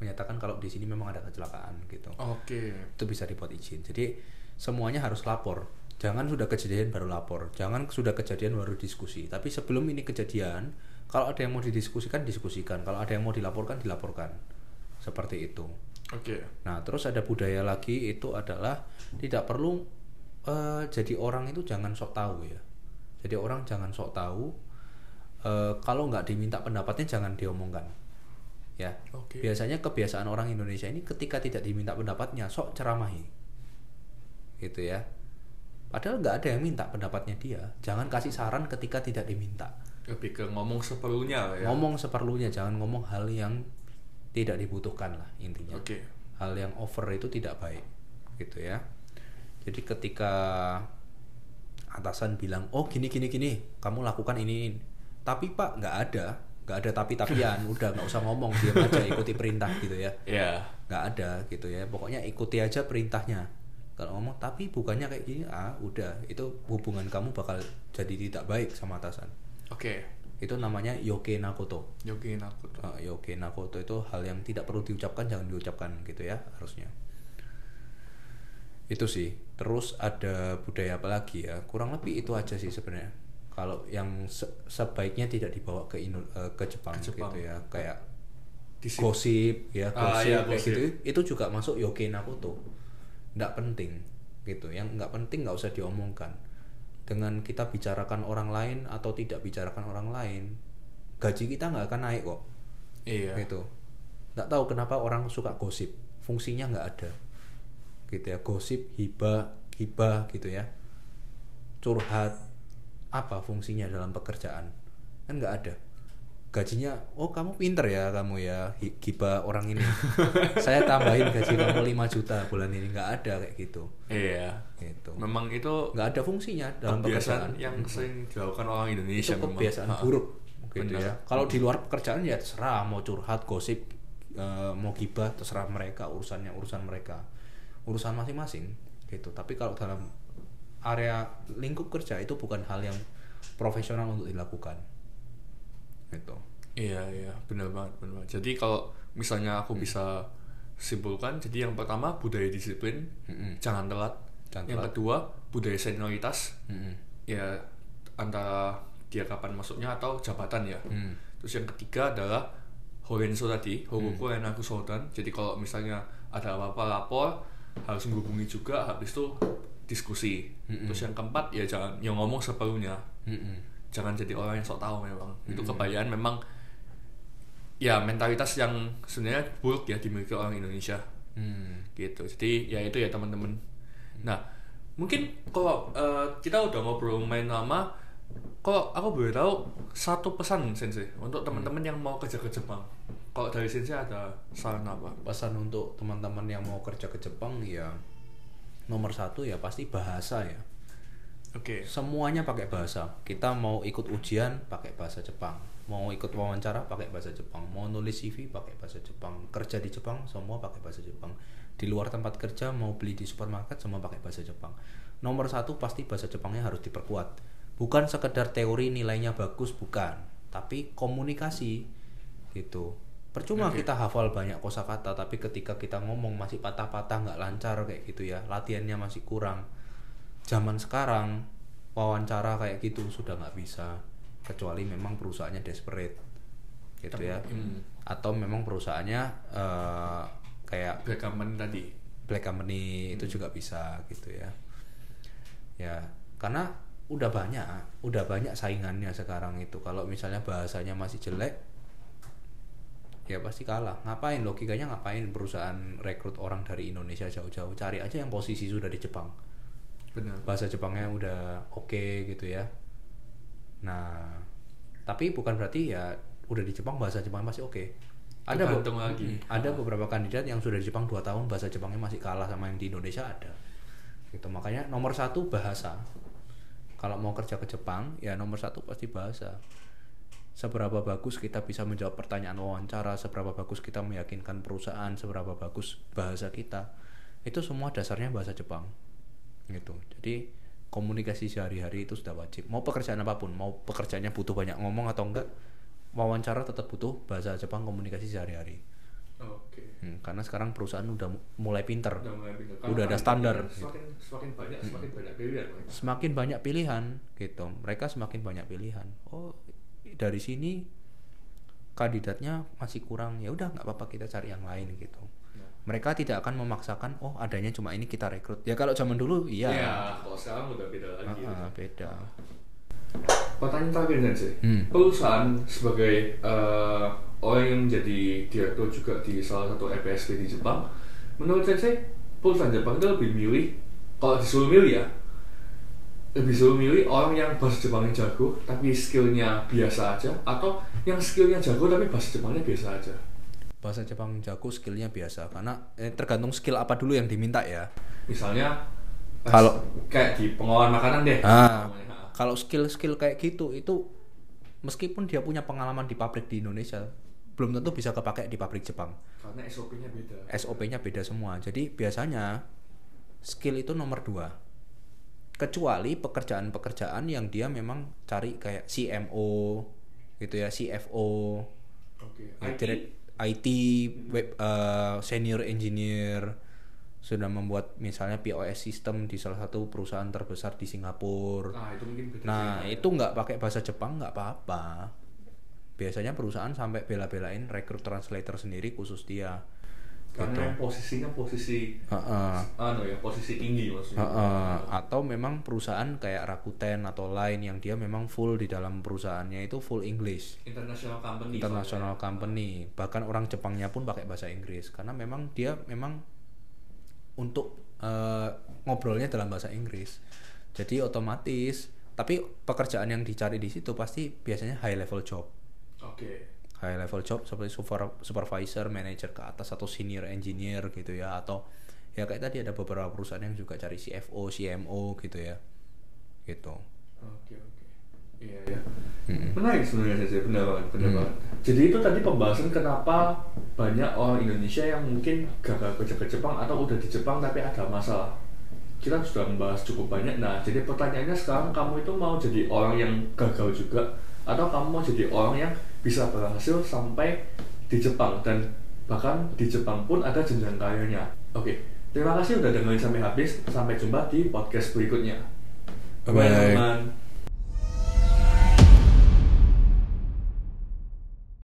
menyatakan kalau di sini memang ada kecelakaan gitu. Itu bisa dibuat izin. Jadi semuanya harus lapor. Jangan sudah kejadian baru lapor, jangan sudah kejadian baru diskusi. Tapi sebelum ini kejadian, kalau ada yang mau didiskusikan, diskusikan. Kalau ada yang mau dilaporkan, dilaporkan. Seperti itu. Nah, terus ada budaya lagi itu adalah tidak perlu jadi orang itu jangan sok tahu ya. Jadi orang jangan sok tahu. Kalau nggak diminta pendapatnya jangan diomongkan. Ya. Biasanya kebiasaan orang Indonesia ini ketika tidak diminta pendapatnya sok ceramahi. Gitu ya. Padahal nggak ada yang minta pendapatnya dia. Jangan kasih saran ketika tidak diminta. Lebih ke ngomong seperlunya ya. Ngomong seperlunya, jangan ngomong hal yang tidak dibutuhkan lah intinya. Hal yang over itu tidak baik, gitu ya. Jadi ketika atasan bilang, oh gini, kamu lakukan ini. Tapi pak nggak ada tapi-tapian. Udah nggak usah ngomong, diam aja ikuti perintah gitu ya. Nggak ada gitu ya. Pokoknya ikuti aja perintahnya. Kalau ngomong tapi bukannya kayak gini, udah itu hubungan kamu bakal jadi tidak baik sama atasan. Itu namanya yoke nakoto. Yoke nakoto itu hal yang tidak perlu diucapkan, jangan diucapkan gitu ya harusnya. Itu sih. Terus ada budaya apa lagi ya? Kurang lebih itu aja sih sebenarnya. Kalau yang sebaiknya tidak dibawa ke Jepang gitu ya, kayak gosip ya, kayak gitu. Itu juga masuk yoke nakoto. Nggak penting gitu, yang nggak penting nggak usah diomongkan. Dengan kita bicarakan orang lain atau tidak bicarakan orang lain, gaji kita nggak akan naik kok. Gitu. Nggak tahu kenapa orang suka gosip, fungsinya nggak ada gitu ya. Gosip, hibah gitu ya, curhat, apa fungsinya dalam pekerjaan? Kan nggak ada. Gajinya, oh kamu pinter ya kamu ya, gibah orang ini. Saya tambahin gaji kamu 5 juta bulan ini. Nggak ada kayak gitu. Gitu. Memang itu nggak ada fungsinya dalam pekerjaan yang sering dilakukan orang Indonesia. Itu kebiasaan buruk gitu ya. Kalau di luar pekerjaan ya terserah, mau curhat, gosip, mau gibah, terserah mereka, urusan mereka, urusan masing-masing gitu. Tapi kalau dalam area lingkup kerja itu bukan hal yang profesional untuk dilakukan. Gitu. Iya, benar banget. Jadi kalau misalnya aku bisa simpulkan, jadi yang pertama budaya disiplin, jangan telat. Yang kedua budaya senioritas, ya antara dia kapan masuknya atau jabatan ya. Terus yang ketiga adalah Horenso tadi, Hokoku Renraku Sodan. Jadi kalau misalnya ada apa-apa lapor, harus menghubungi juga, habis itu diskusi. Terus yang keempat ya jangan yang ngomong seperlunya. Jangan jadi orang yang sok tahu memang. Itu kebayaan memang ya mentalitas yang sebenarnya buruk ya dimiliki orang Indonesia. Gitu. Jadi ya itu ya teman-teman. Nah, mungkin kalau kita udah ngobrol main lama, kalau aku boleh tahu satu pesan Sensei untuk teman-teman yang mau kerja ke Jepang. Kalau dari Sensei ada saran apa? Pesan untuk teman-teman yang mau kerja ke Jepang ya nomor 1 ya pasti bahasa ya. Semuanya pakai bahasa. Kita mau ikut ujian pakai bahasa Jepang, mau ikut wawancara pakai bahasa Jepang, mau nulis CV pakai bahasa Jepang, kerja di Jepang semua pakai bahasa Jepang. Di luar tempat kerja mau beli di supermarket semua pakai bahasa Jepang. Nomor 1 pasti bahasa Jepangnya harus diperkuat. Bukan sekedar teori nilainya bagus, bukan, tapi komunikasi gitu. Percuma kita hafal banyak kosakata tapi ketika kita ngomong masih patah-patah, nggak lancar kayak gitu ya, latihannya masih kurang. Zaman sekarang wawancara kayak gitu sudah nggak bisa, kecuali memang perusahaannya desperate gitu ya, atau memang perusahaannya kayak black company itu juga bisa gitu ya. Ya karena udah banyak saingannya sekarang itu. Kalau misalnya bahasanya masih jelek, ya pasti kalah. Ngapain, logikanya ngapain perusahaan rekrut orang dari Indonesia jauh-jauh, cari aja yang posisi sudah di Jepang. Benar. Bahasa Jepangnya udah oke gitu ya. Nah, tapi bukan berarti ya udah di Jepang bahasa Jepangnya masih oke. Tergantung lagi. Ada beberapa kandidat yang sudah di Jepang 2 tahun bahasa Jepangnya masih kalah sama yang di Indonesia ada. Gitu. Makanya nomor 1 bahasa. Kalau mau kerja ke Jepang, ya nomor 1 pasti bahasa. Seberapa bagus kita bisa menjawab pertanyaan wawancara, seberapa bagus kita meyakinkan perusahaan, seberapa bagus bahasa kita, itu semua dasarnya bahasa Jepang gitu. Jadi komunikasi sehari-hari itu sudah wajib. Mau pekerjaan apapun, mau pekerjaannya butuh banyak ngomong atau enggak, wawancara tetap butuh bahasa Jepang, komunikasi sehari-hari. Oke. Karena sekarang perusahaan udah mulai pinter, Udah ada standar. Semakin banyak pilihan. Semakin banyak pilihan gitu. Mereka semakin banyak pilihan. Oh, dari sini kandidatnya masih kurang, ya udah nggak apa-apa kita cari yang lain gitu. Mereka tidak akan memaksakan, oh adanya cuma ini kita rekrut. Ya kalau zaman dulu iya. Iya, kalau sekarang udah beda lagi. Beda. Pertanyaan terakhir sih, perusahaan sebagai orang yang menjadi direktur juga di salah satu FPSP di Jepang, menurut saya perusahaan Jepang itu lebih milih, kalau disuruh milih ya, lebih suruh milih orang yang bahasa Jepangnya jago tapi skillnya biasa aja, atau yang skillnya jago tapi bahasa Jepangnya biasa aja. Bahasa Jepang jago, skillnya biasa, karena tergantung skill apa dulu yang diminta ya. Misalnya kalau kayak di pengolahan makanan deh. Kalau skill kayak gitu itu meskipun dia punya pengalaman di pabrik di Indonesia, belum tentu bisa kepakai di pabrik Jepang. Karena SOP-nya beda. SOP-nya beda semua. Jadi biasanya skill itu nomor 2. Kecuali pekerjaan-pekerjaan yang dia memang cari kayak CMO gitu ya, CFO, IT, web, senior engineer, sudah membuat misalnya POS system di salah satu perusahaan terbesar di Singapura. Itu mungkin beda. Itu nggak pakai bahasa Jepang nggak apa-apa. Biasanya perusahaan sampai bela-belain rekrut translator sendiri khusus dia. Karena posisinya posisi tinggi maksudnya. Atau memang perusahaan kayak Rakuten atau lain yang dia memang full di dalam perusahaannya itu full English. International company. Bahkan orang Jepangnya pun pakai bahasa Inggris karena memang dia untuk ngobrolnya dalam bahasa Inggris. Jadi otomatis, tapi pekerjaan yang dicari di situ pasti biasanya high level job. High level job seperti supervisor, manager ke atas atau senior engineer gitu ya, atau ya kayak tadi ada beberapa perusahaan yang juga cari CFO, CMO gitu ya. Gitu. Iya. Menarik sebenarnya sih, benar banget. Jadi itu tadi pembahasan kenapa banyak orang Indonesia yang mungkin gagal kerja ke Jepang atau udah di Jepang tapi ada masalah. Kita sudah membahas cukup banyak. Nah, jadi pertanyaannya sekarang, kamu itu mau jadi orang yang gagal juga atau kamu mau jadi orang yang bisa berhasil sampai di Jepang, dan bahkan di Jepang pun ada jenjang karirnya. Oke, terima kasih udah dengerin sampai habis. Sampai jumpa di podcast berikutnya. Bye.